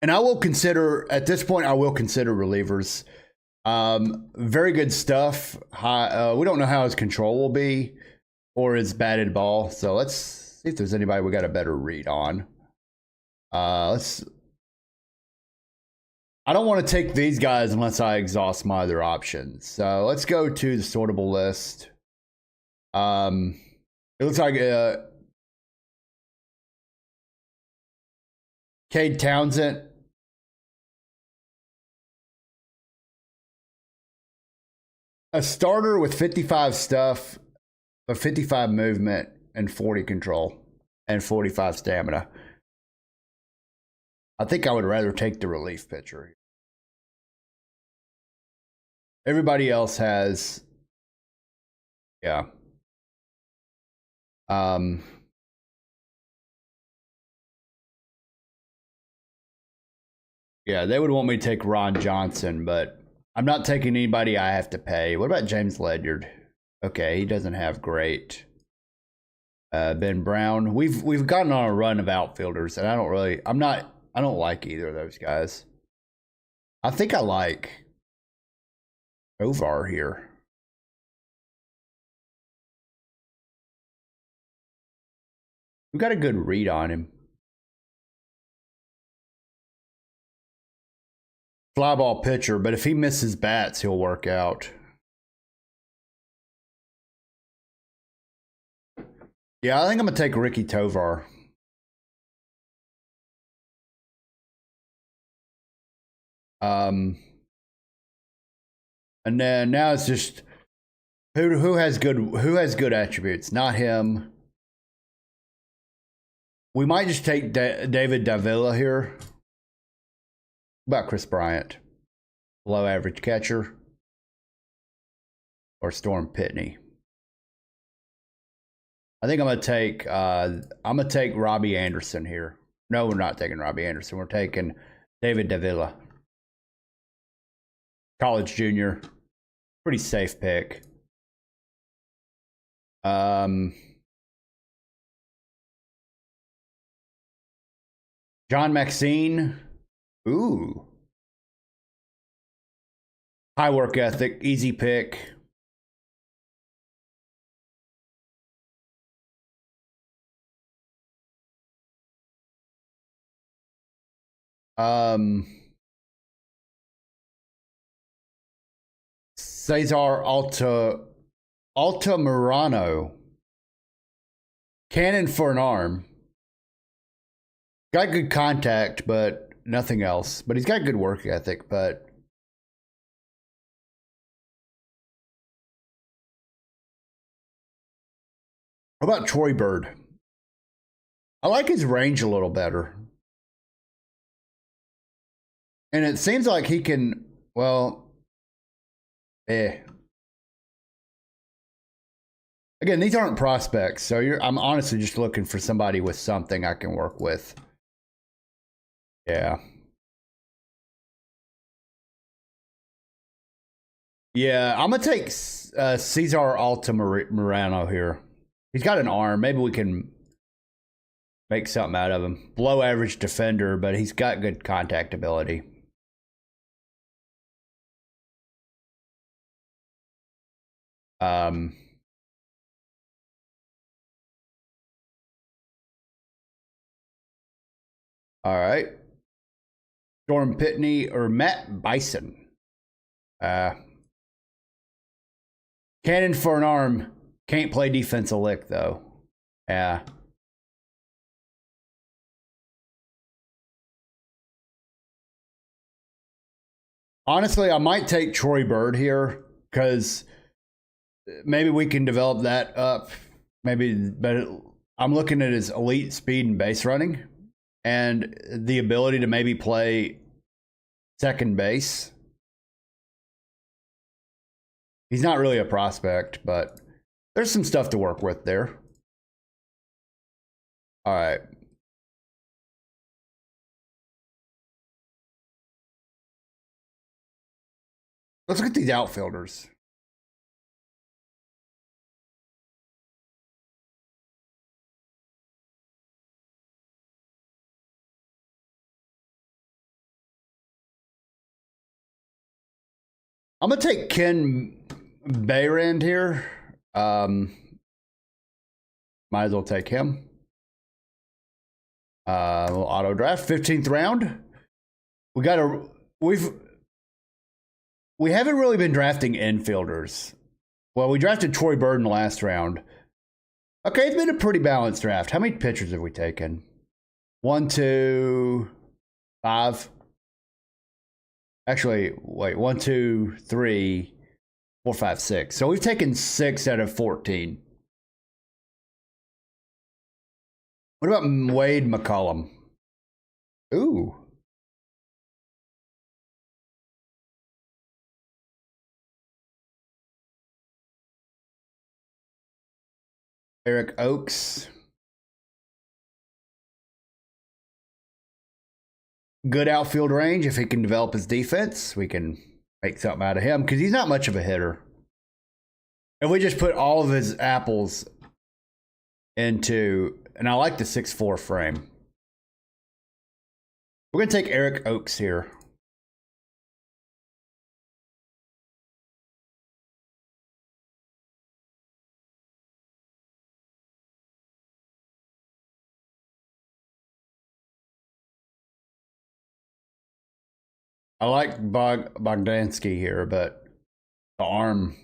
I will consider, at this point, relievers. Very good stuff. We don't know how his control will be or his batted ball. So let's see if there's anybody we got a better read on. I don't want to take these guys unless I exhaust my other options. So let's go to the sortable list. It looks like Cade Townsend. A starter with 55 stuff, but 55 movement and 40 control and 45 stamina. I think I would rather take the relief pitcher. Everybody else has, yeah. Yeah, they would want me to take Ron Johnson, but I'm not taking anybody I have to pay. What about James Ledyard? Okay, he doesn't have great. Ben Brown. We've gotten on a run of outfielders, and I don't like either of those guys. I think I like Tovar here. We got a good read on him. Fly ball pitcher, but if he misses bats, he'll work out. Yeah, I think I'm going to take Ricky Tovar. And then now it's just who has good attributes, not him. We might just take David Davila here. What about Chris Bryant? Below average catcher. Or Storm Pitney. I think I'm gonna take Robbie Anderson here. No, we're not taking Robbie Anderson. We're taking David Davila. College junior. Pretty safe pick. John Maxine. Ooh. High work ethic, easy pick. Cesar Altamirano. Cannon for an arm. Got good contact, but nothing else. But he's got good work ethic, but how about Troy Bird? I like his range a little better. And it seems like he can, well, Again, these aren't prospects, so I'm honestly just looking for somebody with something I can work with. Yeah. Yeah, I'm going to take Cesar Altamirano here. He's got an arm. Maybe we can make something out of him. Below average defender, but he's got good contact ability. All right. Storm Pitney or Matt Bison. Cannon for an arm. Can't play defense a lick, though. Yeah. Honestly, I might take Troy Bird here because maybe we can develop that up. Maybe, but I'm looking at his elite speed and base running and the ability to maybe play second base. He's not really a prospect, but there's some stuff to work with there. All right. Let's look at these outfielders. I'm going to take Ken Bayrand here. Might as well take him. Little auto draft, 15th round. We haven't really been drafting infielders. Well, we drafted Troy Bird in the last round. Okay, it's been a pretty balanced draft. How many pitchers have we taken? 1, 2, 5. Actually, wait, 1, 2, 3, 4, 5, 6. So we've taken 6 out of 14. What about Wade McCollum? Ooh. Eric Oaks. Good outfield range. If he can develop his defense, we can make something out of him because he's not much of a hitter. If we just put all of his apples into, and I like the 6'4" frame. We're going to take Eric Oaks here. I like Bogdansky here, but the arm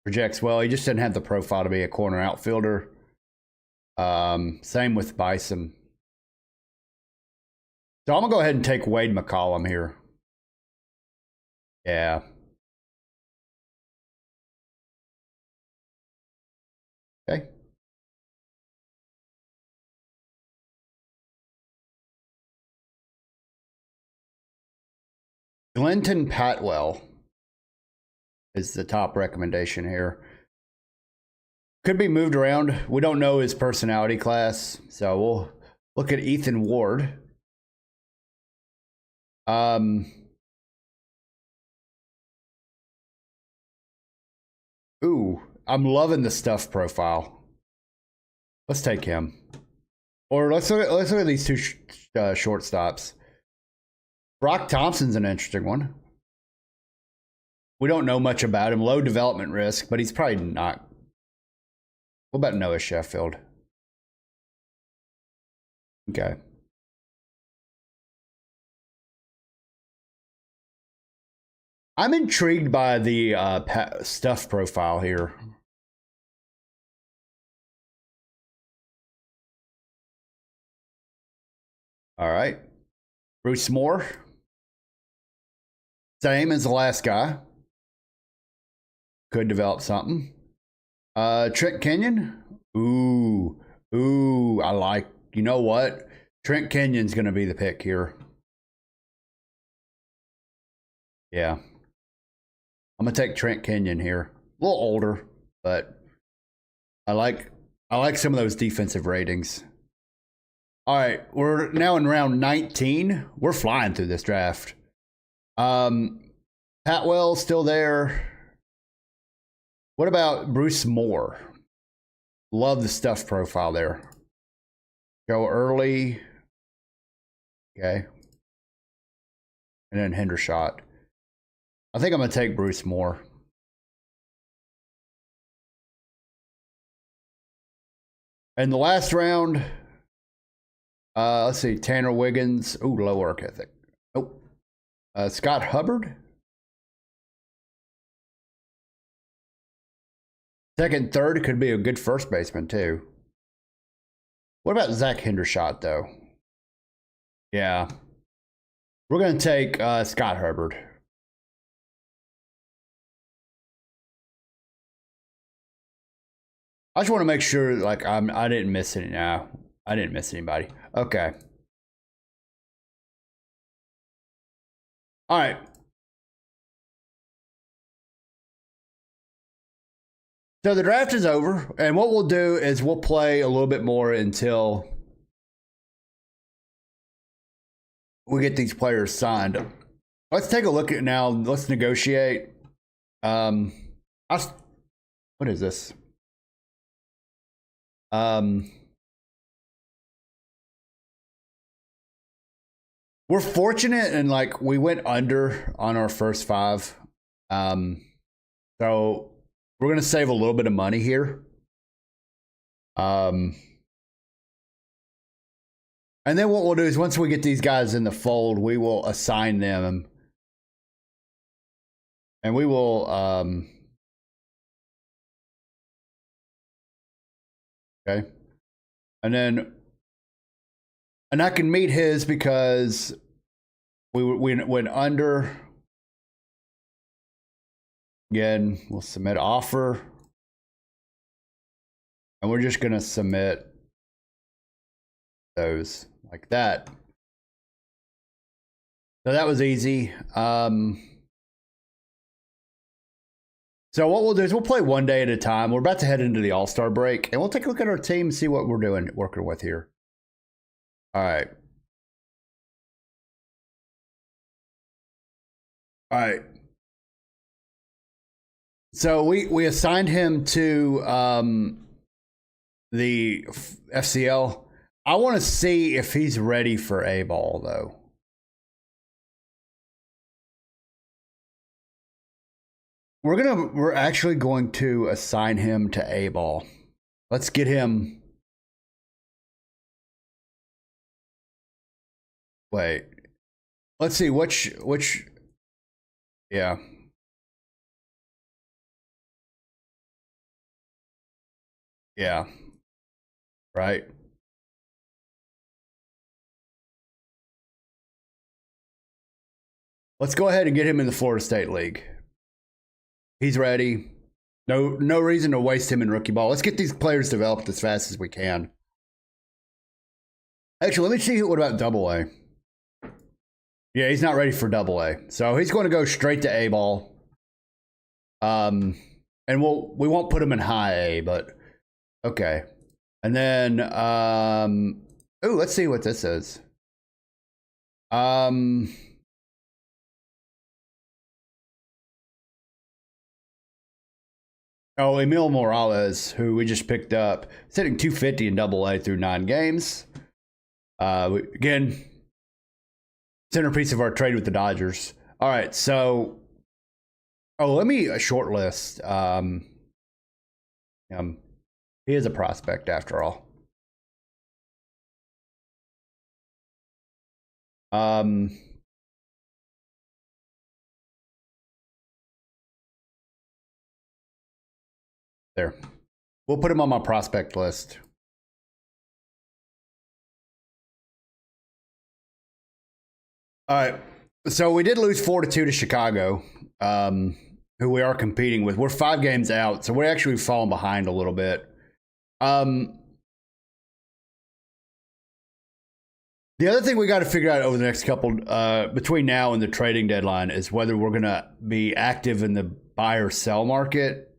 projects well. He just didn't have the profile to be a corner outfielder. Same with Bison. So I'm going to go ahead and take Wade McCollum here. Yeah. Okay. Glenton Patwell is the top recommendation here. Could be moved around. We don't know his personality class, so we'll look at Ethan Ward. Ooh, I'm loving the stuff profile. Let's take him. Or let's look at these two shortstops. Brock Thompson's an interesting one. We don't know much about him. Low development risk, but he's probably not. What about Noah Sheffield? Okay. I'm intrigued by the stuff profile here. All right. Bruce Moore. Same as the last guy. Could develop something. Trent Kenyon. Ooh, I like, you know what? Trent Kenyon's going to be the pick here. Yeah. I'm going to take Trent Kenyon here. A little older, but I like some of those defensive ratings. All right, we're now in round 19. We're flying through this draft. Patwell's still there. What about Bruce Moore? Love the stuff profile there. Go early. Okay. And then Hendershot. I think I'm going to take Bruce Moore. And the last round, let's see, Tanner Wiggins. Ooh, low work ethic. Nope. Scott Hubbard. Second, third could be a good first baseman, too. What about Zach Hendershot, though? Yeah. We're going to take Scott Hubbard. I just want to make sure, like, I didn't miss any. No, I didn't miss anybody. Okay. All right. So the draft is over, and what we'll do is we'll play a little bit more until we get these players signed. Let's take a look at now. Let's negotiate. What is this? We're fortunate and like we went under on our first 5. So we're going to save a little bit of money here. And then what we'll do is once we get these guys in the fold, we will assign them. And we will okay. And I can meet his because we went under. Again, we'll submit offer. And we're just going to submit those like that. So that was easy. So what we'll do is we'll play one day at a time. We're about to head into the All-Star break, and we'll take a look at our team and see what we're doing, working with here. All right. All right. So we assigned him to the FCL. I want to see if he's ready for A-ball, though. We're actually going to assign him to A-ball. Let's get him. Wait. Let's see which yeah. Yeah. Right. Let's go ahead and get him in the Florida State League. He's ready. No reason to waste him in rookie ball. Let's get these players developed as fast as we can. Actually, let me see what about Double A. Yeah, he's not ready for Double A, so he's going to go straight to A ball. And we won't put him in high A, but okay. And then let's see what this is. Oh, Emil Morales, who we just picked up, is hitting 250 in Double A through 9 games. Again, centerpiece of our trade with the Dodgers. All right, so let me a short list. He is a prospect after all. There. We'll put him on my prospect list. All right. So we did lose 4-2 to Chicago, who we are competing with. We're 5 games out, so we're actually falling behind a little bit. The other thing we got to figure out over the next couple, between now and the trading deadline, is whether we're going to be active in the buy or sell market.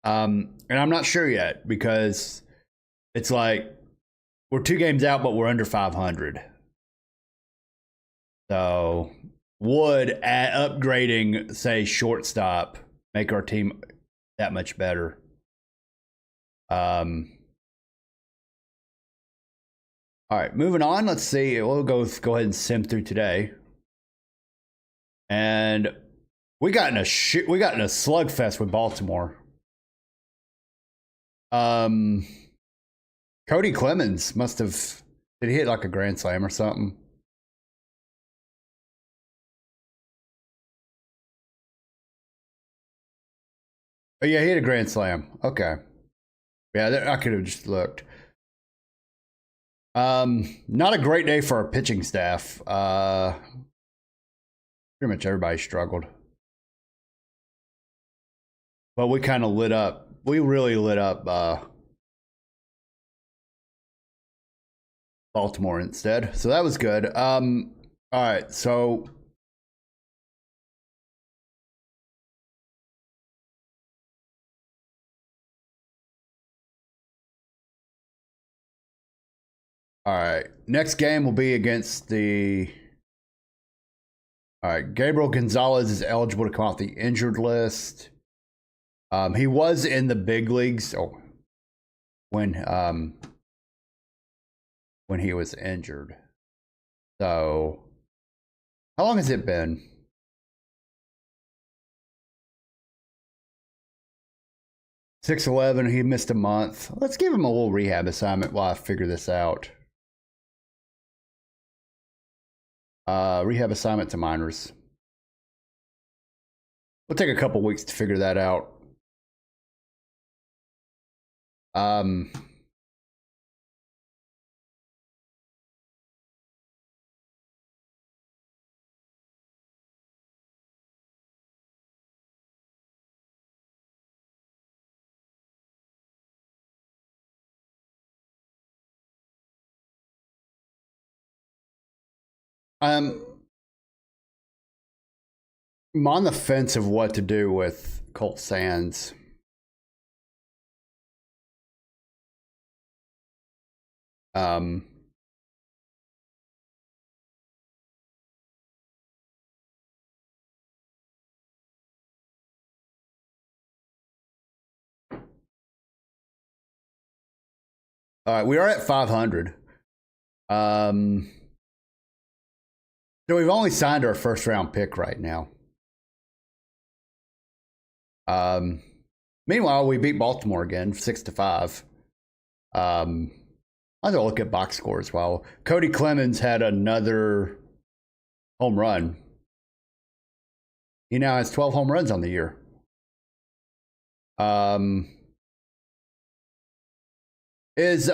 And I'm not sure yet, because it's like we're 2 games out, but we're under 500. So would upgrading, say, shortstop make our team that much better? All right, moving on. Let's see. We'll go ahead and sim through today. And we got in a slugfest with Baltimore. Cody Clemens did he hit like a grand slam or something? Oh yeah, he hit a grand slam. Okay. Yeah, I could have just looked. Not a great day for our pitching staff. Pretty much everybody struggled. But we kind of lit up. We really lit up Baltimore instead. So that was good. All right, so all right, next game will be against the. All right, Gabriel Gonzalez is eligible to come off the injured list. He was in the big leagues when he was injured. So, how long has it been? (6/11). He missed a month. Let's give him a little rehab assignment while I figure this out. Rehab assignment to minors. We'll take a couple weeks to figure that out. I'm on the fence of what to do with Colt Sands. All right, we are at 500. So we've only signed our first round pick right now. Meanwhile, we beat Baltimore again, 6-5. I'll look at box score as well. Cody Clemens had another home run. He now has 12 home runs on the year. Is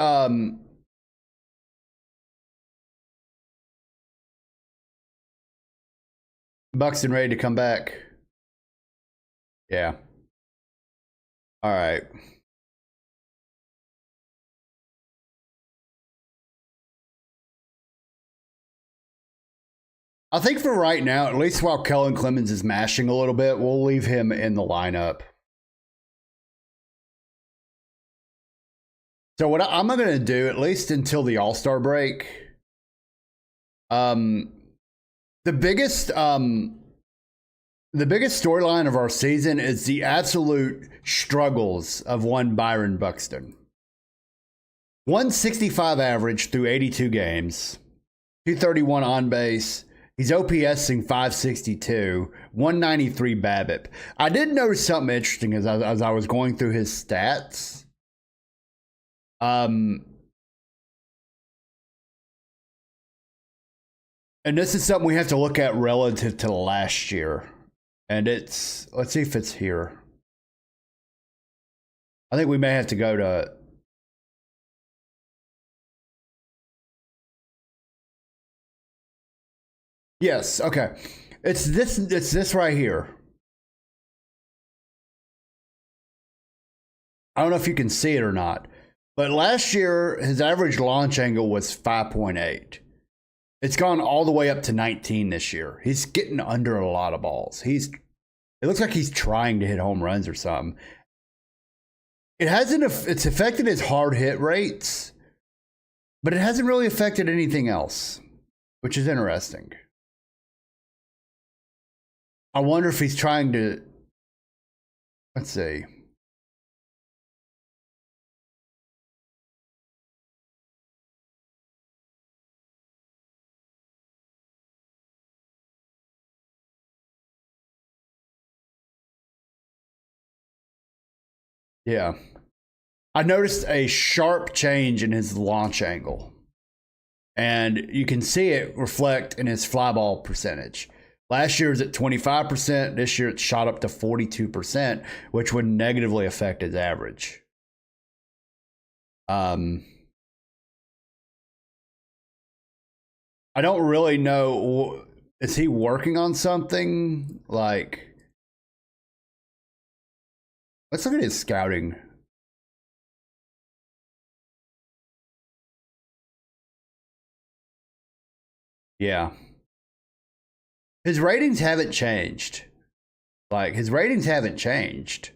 Buxton ready to come back? Yeah. All right. I think for right now, at least while Kellen Clemens is mashing a little bit, we'll leave him in the lineup. So what I'm going to do, at least until the All-Star break, the biggest storyline of our season is the absolute struggles of one Byron Buxton. 165 average through 82 games, 231 on base. He's OPSing 562, 193 BABIP. I did notice something interesting as I was going through his stats. And this is something we have to look at relative to last year. And it's, let's see if it's here. I think we may have to go to, yes, okay. It's this right here. I don't know if you can see it or not, but last year his average launch angle was 5.8. It's gone all the way up to 19 this year. He's getting under a lot of balls. It looks like he's trying to hit home runs or something. It's affected his hard hit rates, but it hasn't really affected anything else, which is interesting. I wonder if he's trying to, let's see. Yeah. I noticed a sharp change in his launch angle. And you can see it reflect in his fly ball percentage. Last year was at 25%. This year it shot up to 42%, which would negatively affect his average. I don't really know. Is he working on something? Like, let's look at his scouting. Yeah. His ratings haven't changed. His ratings haven't changed.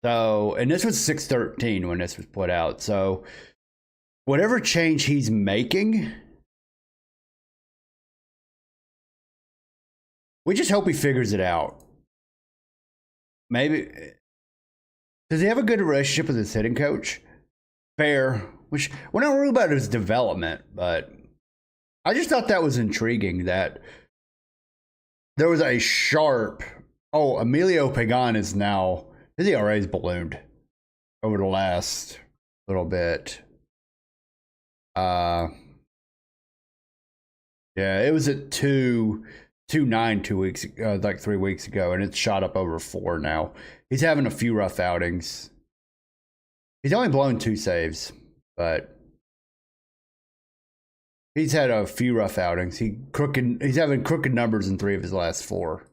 So, and this was 613 when this was put out. So, whatever change he's making, we just hope he figures it out. Maybe. Does he have a good relationship with his hitting coach? Fair. Which, we're not worried about his development, but I just thought that was intriguing that there was a sharp. Oh, Emilio Pagan is now, his ERA is ballooned over the last little bit. Yeah, it was at 2.29 2 weeks, like 3 weeks ago, and it's shot up over 4 now. He's having a few rough outings. He's only blown 2 saves, but he's had a few rough outings. He's having crooked numbers in 3 of his last 4.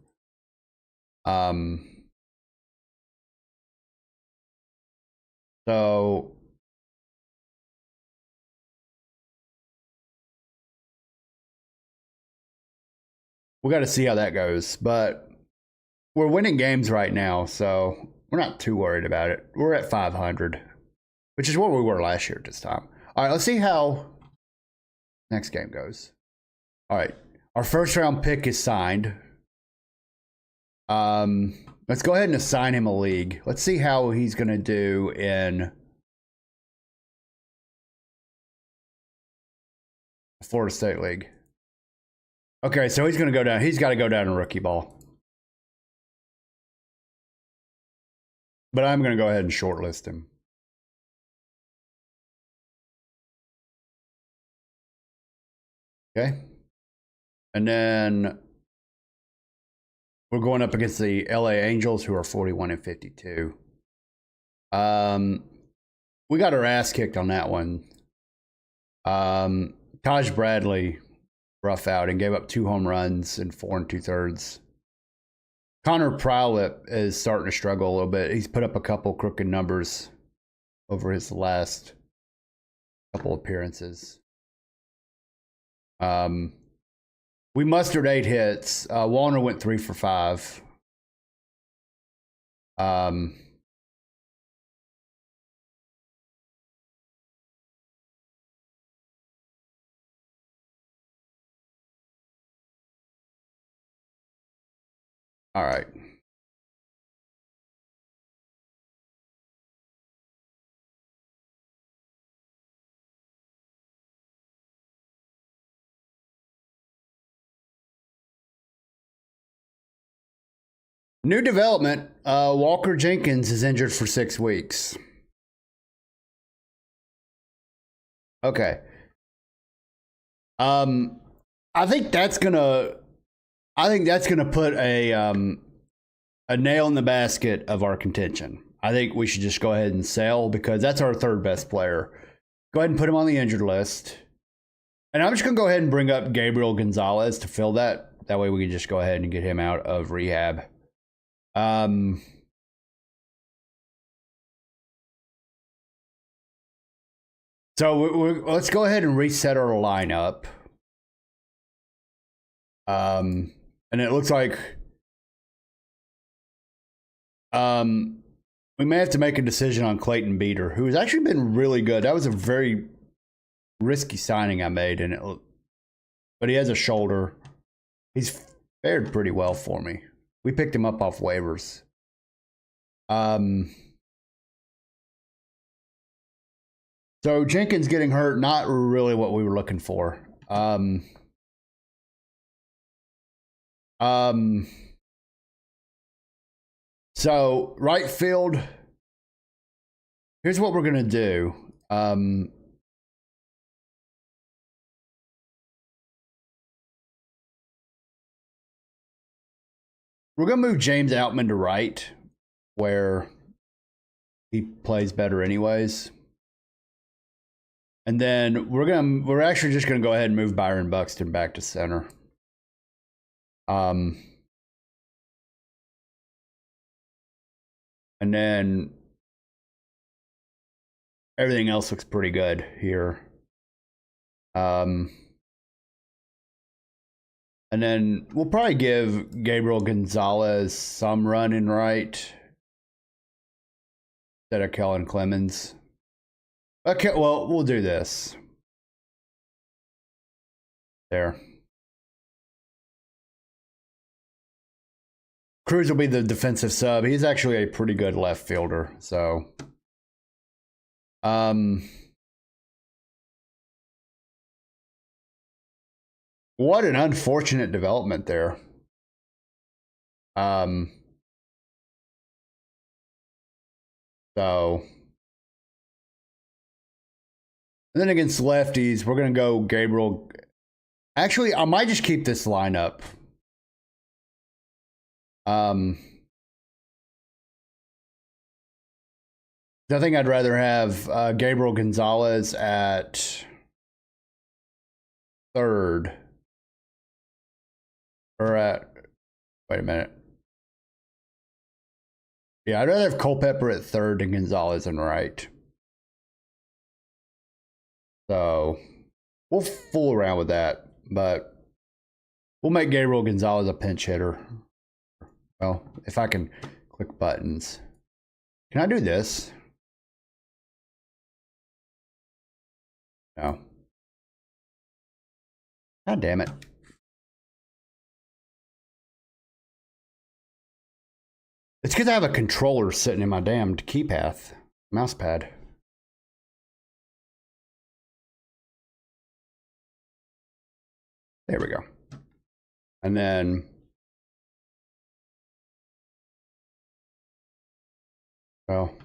So we got to see how that goes, but we're winning games right now, so we're not too worried about it. We're at 500, which is what we were last year at this time. All right, let's see how next game goes. All right, our first round pick is signed. Let's go ahead and assign him a league. Let's see how he's going to do in the Florida State League. Okay, so he's going to go down. He's got to go down in rookie ball. But I'm going to go ahead and shortlist him. Okay. And then we're going up against the LA Angels, who are 41-52. We got our ass kicked on that one. Taj Bradley, rough out, and gave up 2 home runs in 4 2/3. Connor Prowlip is starting to struggle a little bit. He's put up a couple crooked numbers over his last couple appearances. We mustered 8 hits. Warner went 3 for 5. All right. New development. Walker Jenkins is injured for 6 weeks. Okay. I think that's gonna put a nail in the basket of our contention. I think we should just go ahead and sell because that's our 3rd best player. Go ahead and put him on the injured list. And I'm just gonna go ahead and bring up Gabriel Gonzalez to fill that. That way we can just go ahead and get him out of rehab. So let's go ahead and reset our lineup. And it looks like we may have to make a decision on Clayton Beater, who has actually been really good. That was a very risky signing I made, but he has a shoulder. He's fared pretty well for me. We picked him up off waivers. So Jenkins getting hurt, not really what we were looking for. So right field, here's what we're gonna do. We're gonna move James Outman to right, where he plays better anyways. And then we're actually just gonna go ahead and move Byron Buxton back to center. And then everything else looks pretty good here. And then we'll probably give Gabriel Gonzalez some run in right instead of Kellen Clemens. Okay, well, we'll do this. There. Cruz will be the defensive sub. He's actually a pretty good left fielder, so what an unfortunate development there. So and then against lefties, we're gonna go Gabriel. Actually, I might just keep this lineup. I think I'd rather have Gabriel Gonzalez at 3rd. Or at, wait a minute. Yeah, I'd rather have Culpepper at 3rd and Gonzalez in right. So we'll fool around with that, but we'll make Gabriel Gonzalez a pinch hitter. Well, if I can click buttons. Can I do this? No. God damn it. It's because I have a controller sitting in my damned keypad, mouse pad. There we go. And then well,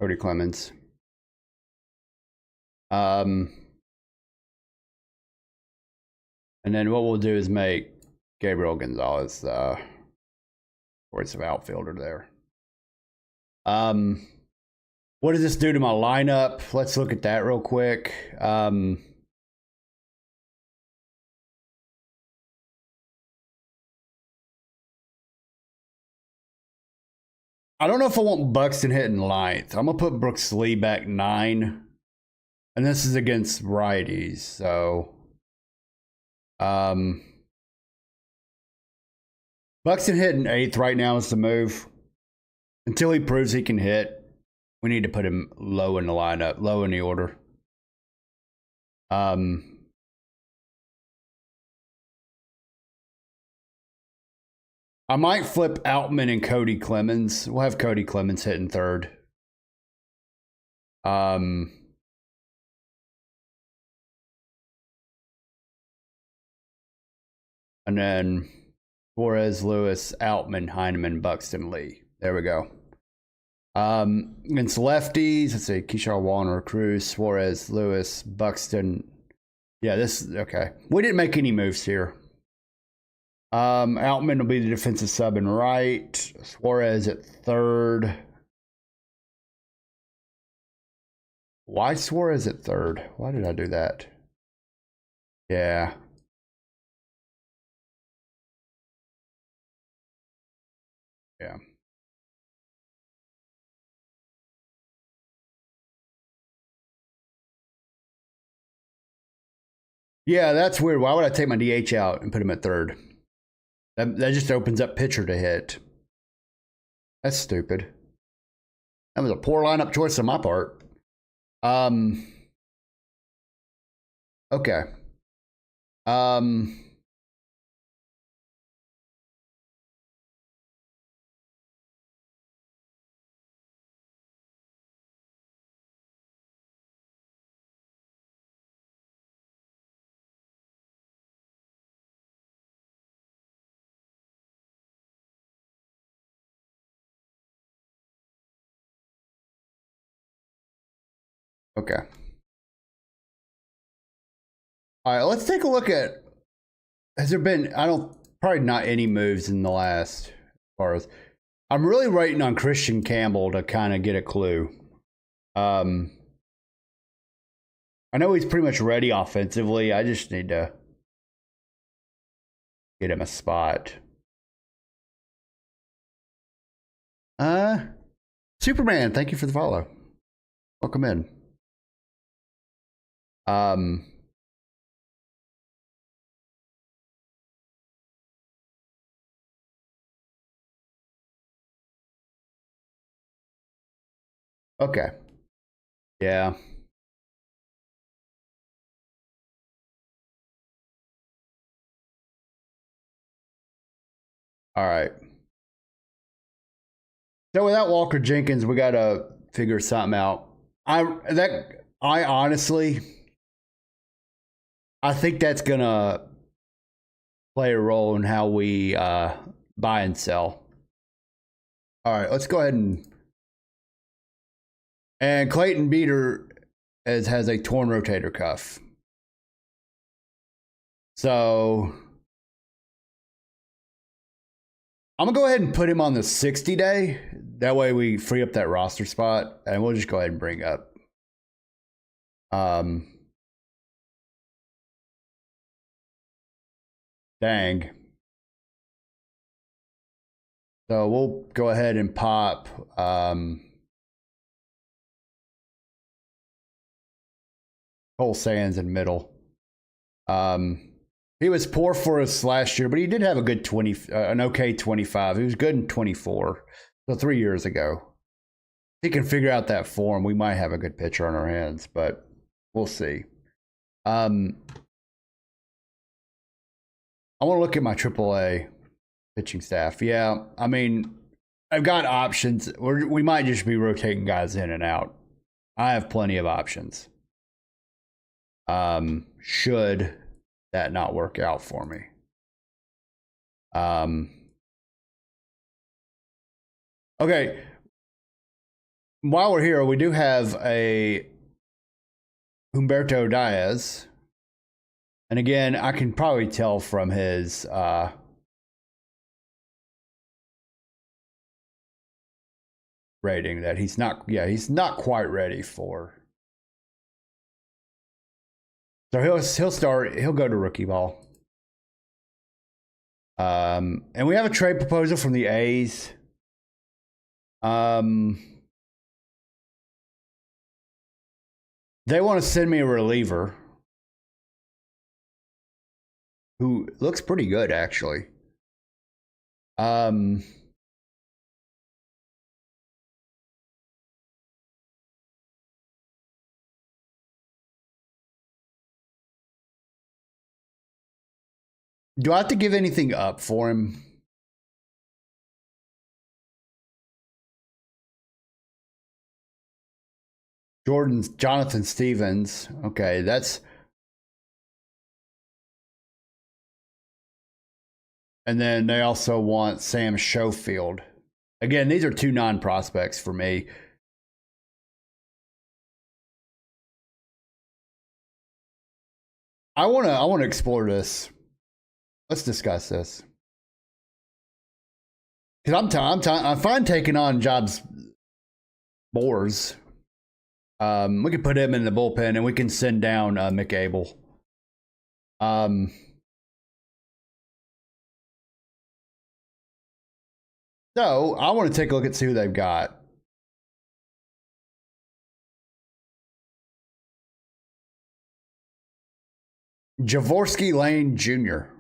Cody Clemens. And then what we'll do is make Gabriel Gonzalez the choice of outfielder there. What does this do to my lineup? Let's look at that real quick. I don't know if I want Buxton hitting ninth. I'm gonna put Brooks Lee back 9. And this is against righties, so Buxton hitting 8th right now is the move. Until he proves he can hit, we need to put him low in the lineup, low in the order. I might flip Outman and Cody Clemens. We'll have Cody Clemens hitting 3rd. And then Suarez, Lewis, Outman, Heineman, Buxton, Lee. There we go. Against lefties, let's see, Keyshawn, Warner, Cruz, Suarez, Lewis, Buxton. Yeah, this, okay. We didn't make any moves here. Outman will be the defensive sub and right. Suarez at 3rd. Why Suarez at 3rd? Why did I do that? Yeah. Yeah. Yeah, that's weird. Why would I take my DH out and put him at 3rd? That just opens up pitcher to hit. That's stupid. That was a poor lineup choice on my part. Okay. Okay. All right, let's take a look at, has there been, probably not any moves in the last, as far as, I'm really waiting on Christian Campbell to kind of get a clue. I know he's pretty much ready offensively. I just need to get him a spot. Superman, thank you for the follow. Welcome in. Okay. Yeah. All right. So without Walker Jenkins, we got to figure something out. I honestly, I think that's gonna play a role in how we buy and sell. All right, let's go ahead and Clayton Beater has a torn rotator cuff. So I'm gonna go ahead and put him on the 60-day. That way we free up that roster spot, and we'll just go ahead and bring up. Dang. So we'll go ahead and pop. Cole Sands in middle. He was poor for us last year, but he did have a good an okay 25. He was good in 24. So 3 years ago. If he can figure out that form, we might have a good pitcher on our hands, but we'll see. I want to look at my AAA pitching staff. Yeah, I mean, I've got options. We might just be rotating guys in and out. I have plenty of options. Should that not work out for me? Okay. While we're here, we do have a Humberto Diaz. And again, I can probably tell from his rating that he's not quite ready for. So he'll go to rookie ball. And we have a trade proposal from the A's. They want to send me a reliever who looks pretty good, actually. Um, do I have to give anything up for him? Jonathan Stevens. Okay, that's. And then they also want Sam Schofield. Again, these are two non-prospects for me. I wanna explore this. Let's discuss this. Because I'm fine taking on Jobs Boers. We can put him in the bullpen and we can send down Mick Abel. So I want to take a look at see who they've got. Javorsky Lane Jr.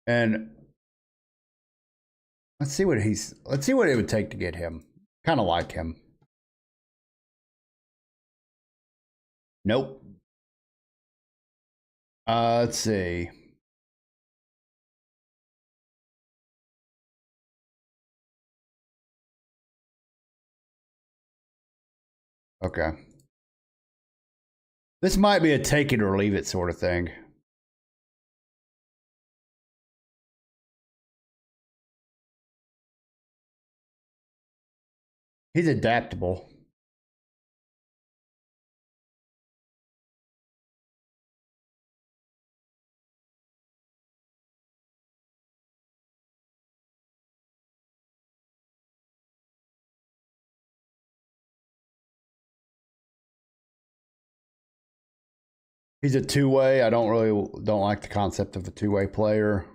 And let's see what it would take to get him. Kind of like him. Nope. Let's see. Okay. This might be a take it or leave it sort of thing. He's adaptable. He's a two-way. I don't like the concept of a two-way player.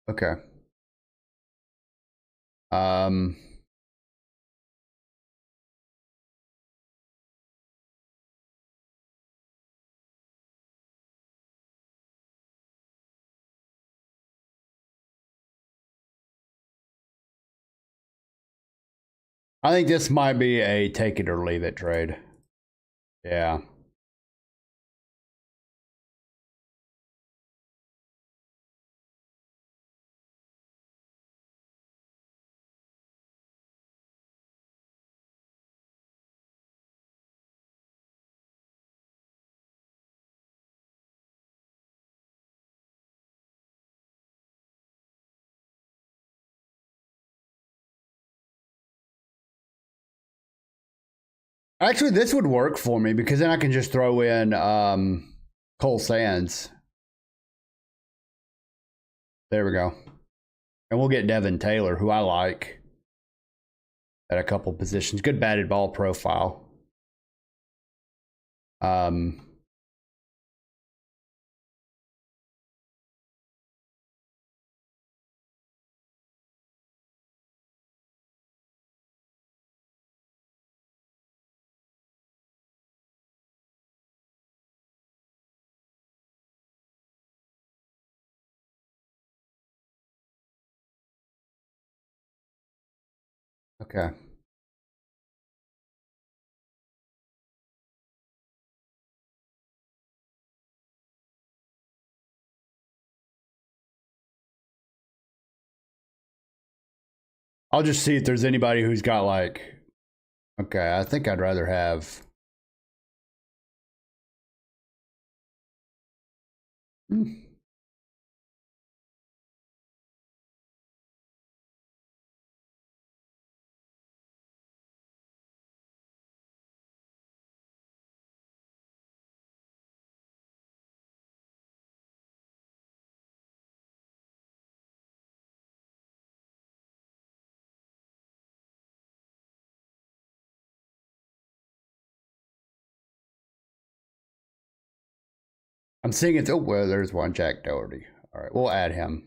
Okay. Um I think this might be a take it or leave it trade. Yeah. Actually, this would work for me because then I can just throw in Cole Sands. There we go. And we'll get Devin Taylor, who I like at a couple positions. Good batted ball profile. Okay. I'll just see if there's anybody who's got like, okay, I think I'd rather have. I'm seeing it's, oh, well, there's one, Jack Doherty. All right, we'll add him.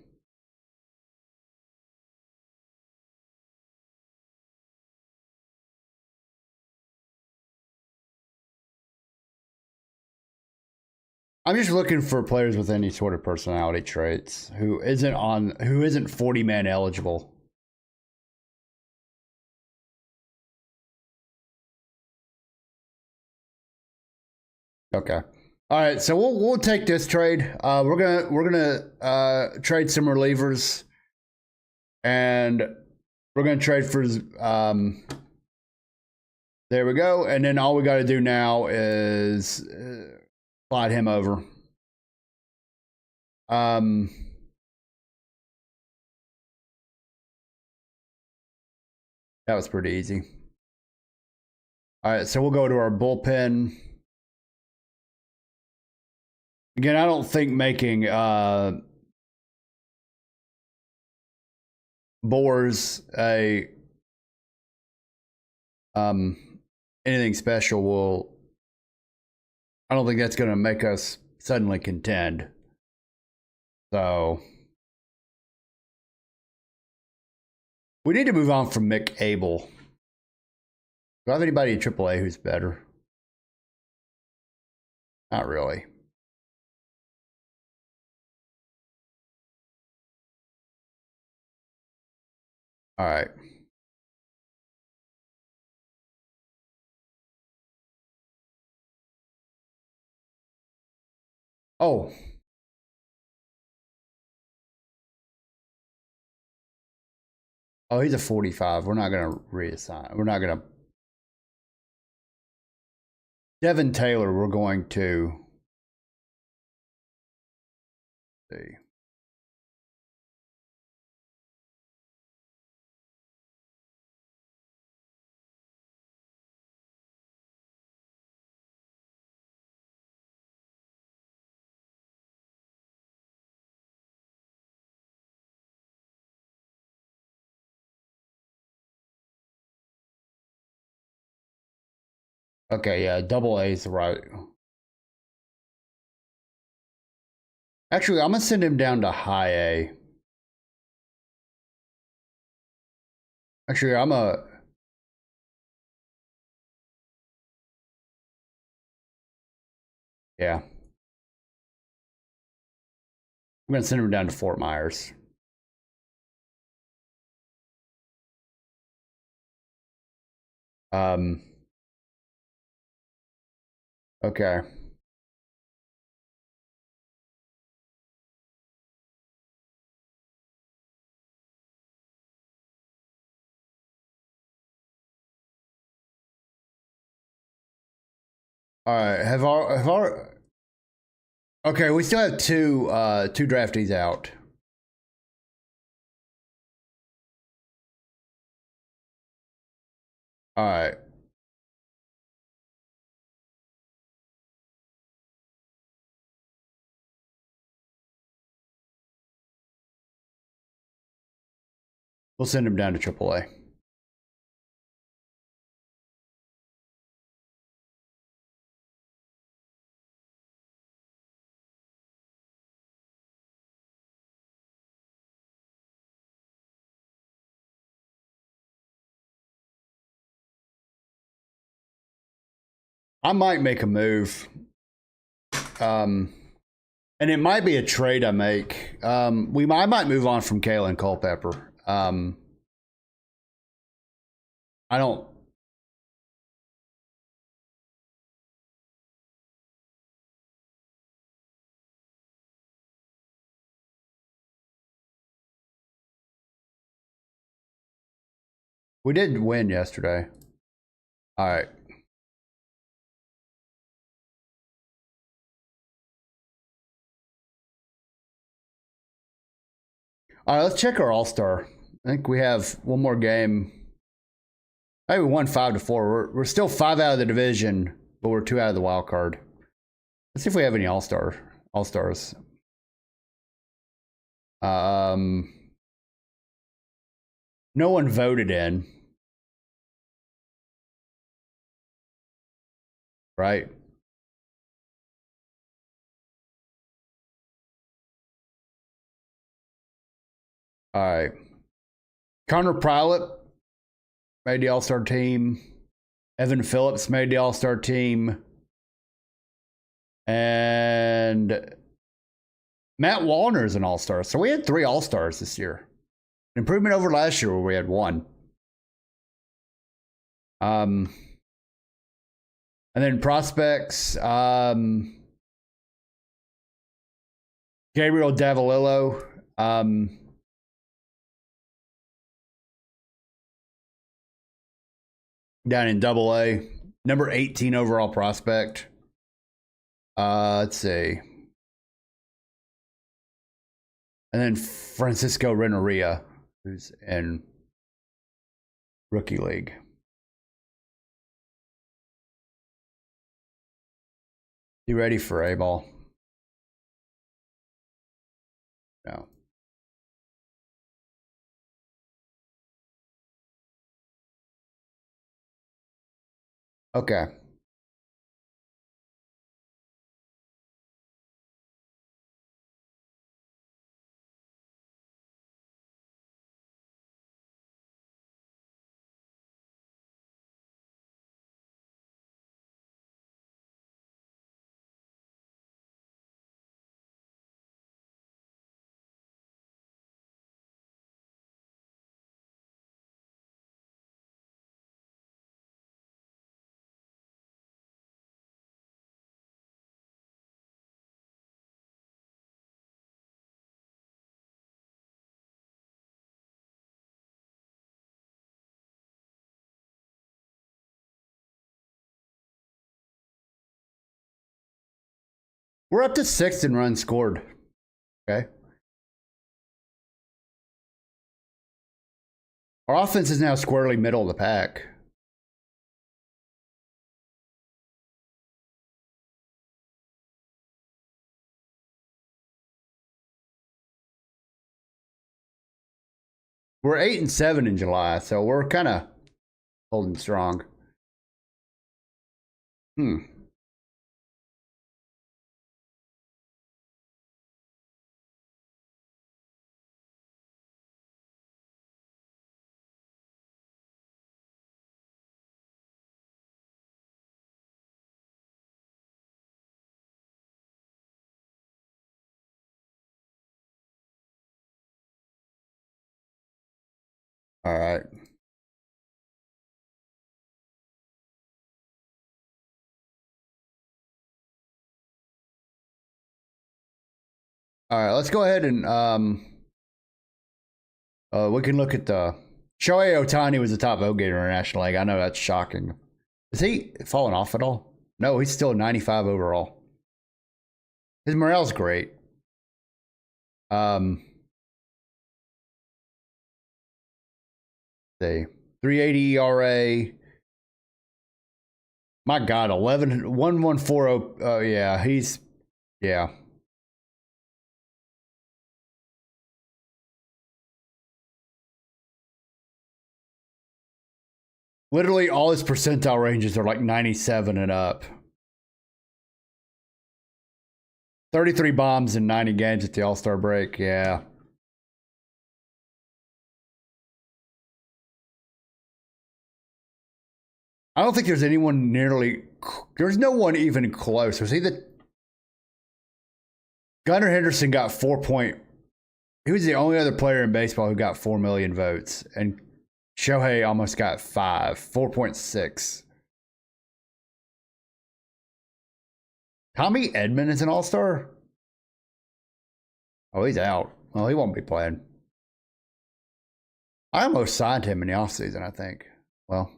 I'm just looking for players with any sort of personality traits who isn't 40-man eligible. Okay. All right, so we'll take this trade. We're gonna trade some relievers, and we're gonna trade for there we go, and then all we got to do now is slide him over. That was pretty easy. All right, so we'll go to our bullpen. Again, I don't think making Boers anything special will. I don't think that's going to make us suddenly contend. So we need to move on from Mick Abel. Do I have anybody in AAA who's better? Not really. All right. Oh. Oh, he's a 45. We're not going to reassign. We're not going to. Devin Taylor, we're going to. See. Okay, yeah, double A is right. Actually, I'm gonna send him down to high A. Actually, yeah. I'm gonna send him down to Fort Myers. Okay. All right. Okay, we still have two draftees out. All right. We'll send him down to AAA. I might make a move. And it might be a trade I make. I might move on from Kalen Culpepper. I don't. We did win yesterday. All right. All right, let's check our All-Star. I think we have one more game. I think we won 5-4. We're still 5 out of the division, but we're 2 out of the wild card. Let's see if we have any All-Stars. No one voted in. Right? All right. Connor Pilot made the All-Star team. Evan Phillips made the All-Star team. And Matt Wallner is an All-Star. So we had 3 All-Stars this year. Improvement over last year where we had 1. And then prospects, Gabriel Davalillo, down in AA, number 18 overall prospect. Let's see. And then Francisco Renneria, who's in Rookie League. You ready for A-ball? No. Okay. We're up to 6th in runs scored. Okay. Our offense is now squarely middle of the pack. We're 8-7 in July, so we're kind of holding strong. All right. All right, let's go ahead and we can look at the Shohei Ohtani was the top vote getter in the National League. I know that's shocking. Is he falling off at all? No, he's still 95 overall. His morale's great. See, 380 ERA. My God, 1140. Oh yeah, yeah. Literally all his percentile ranges are like 97 and up. 33 bombs in 90 games at the All-Star break. Yeah. I don't think there's anyone there's no one even close. Was he Gunnar Henderson got 4 point. He was the only other player in baseball who got 4 million votes. And Shohei almost got 4.6. Tommy Edman is an All-Star? Oh, he's out. Well, he won't be playing. I almost signed him in the offseason, I think. Well.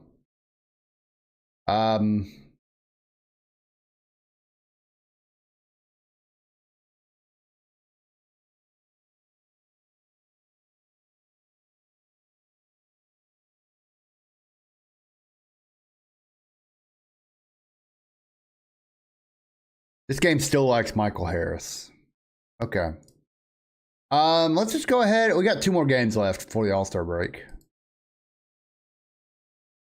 This game still likes Michael Harris. Okay. Let's just go ahead. We got 2 more games left before the All-Star break.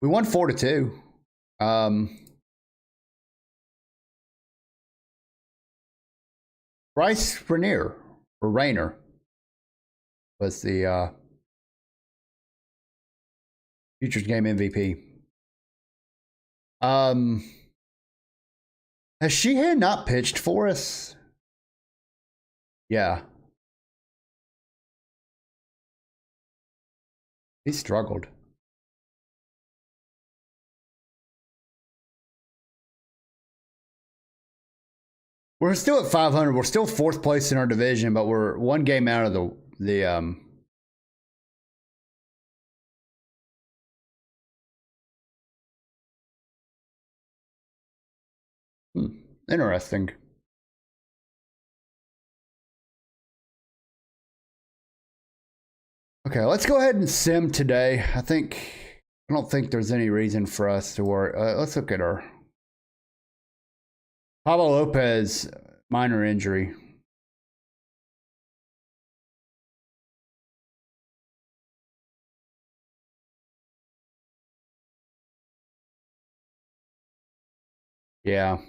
We won 4-2. Bryce Rayner. was the Futures Game MVP. Has Sheehan not pitched for us? Yeah. He struggled. We're still at 500. We're still 4th place in our division, but we're 1 game out of the interesting. Okay, let's go ahead and sim today. I don't think there's any reason for us to worry. Let's look at our Pablo Lopez, minor injury. Yeah.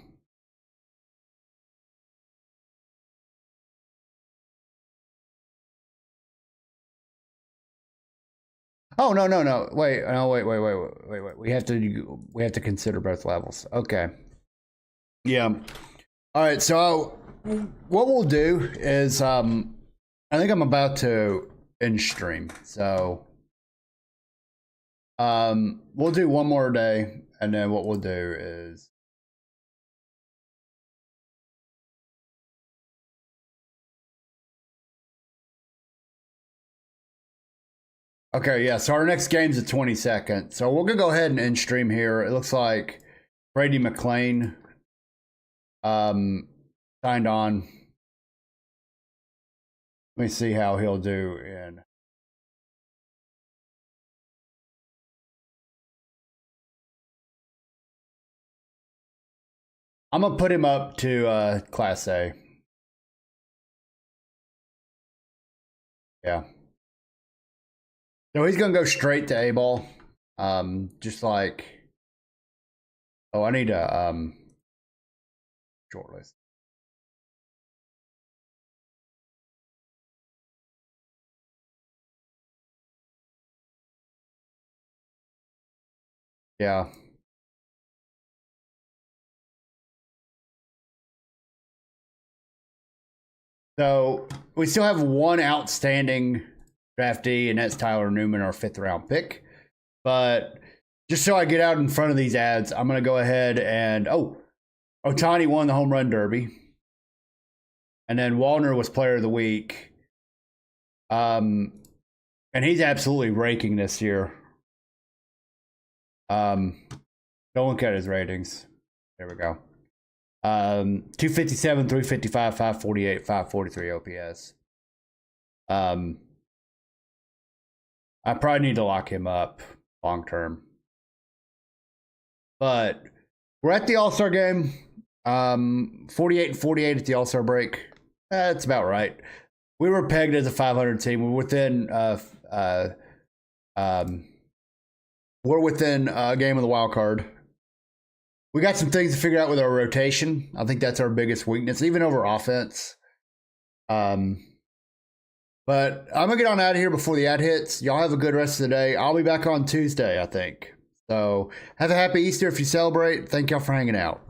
Oh no. Wait, no, wait. We have to consider both levels. Okay. Yeah. All right, so what we'll do is I think I'm about to end stream. So we'll do one more day, and then what we'll do is okay, yeah, so our next game's the 22nd. So we're gonna go ahead and end stream here. It looks like Brady McClain signed on. Let me see how he'll do in I'm gonna put him up to Class A. Yeah. So he's gonna go straight to A ball. Just like I need a shortlist. Yeah. So we still have one outstanding draftee, and that's Tyler Newman, our 5th round pick. But just so I get out in front of these ads, I'm going to go ahead and Ohtani won the home run derby, and then Wallner was player of the week. And he's absolutely raking this year. Don't look at his ratings. There we go. 257, 355, 548, 543 OPS. I probably need to lock him up long term. But we're at the All-Star game. 48 and 48 at the All-Star break. That's about right. We were pegged as a 500 team. We're within a game of the wild card. We got some things to figure out with our rotation. I think that's our biggest weakness, even over offense. But I'm going to get on out of here before the ad hits. Y'all have a good rest of the day. I'll be back on Tuesday, I think. So have a happy Easter if you celebrate. Thank y'all for hanging out.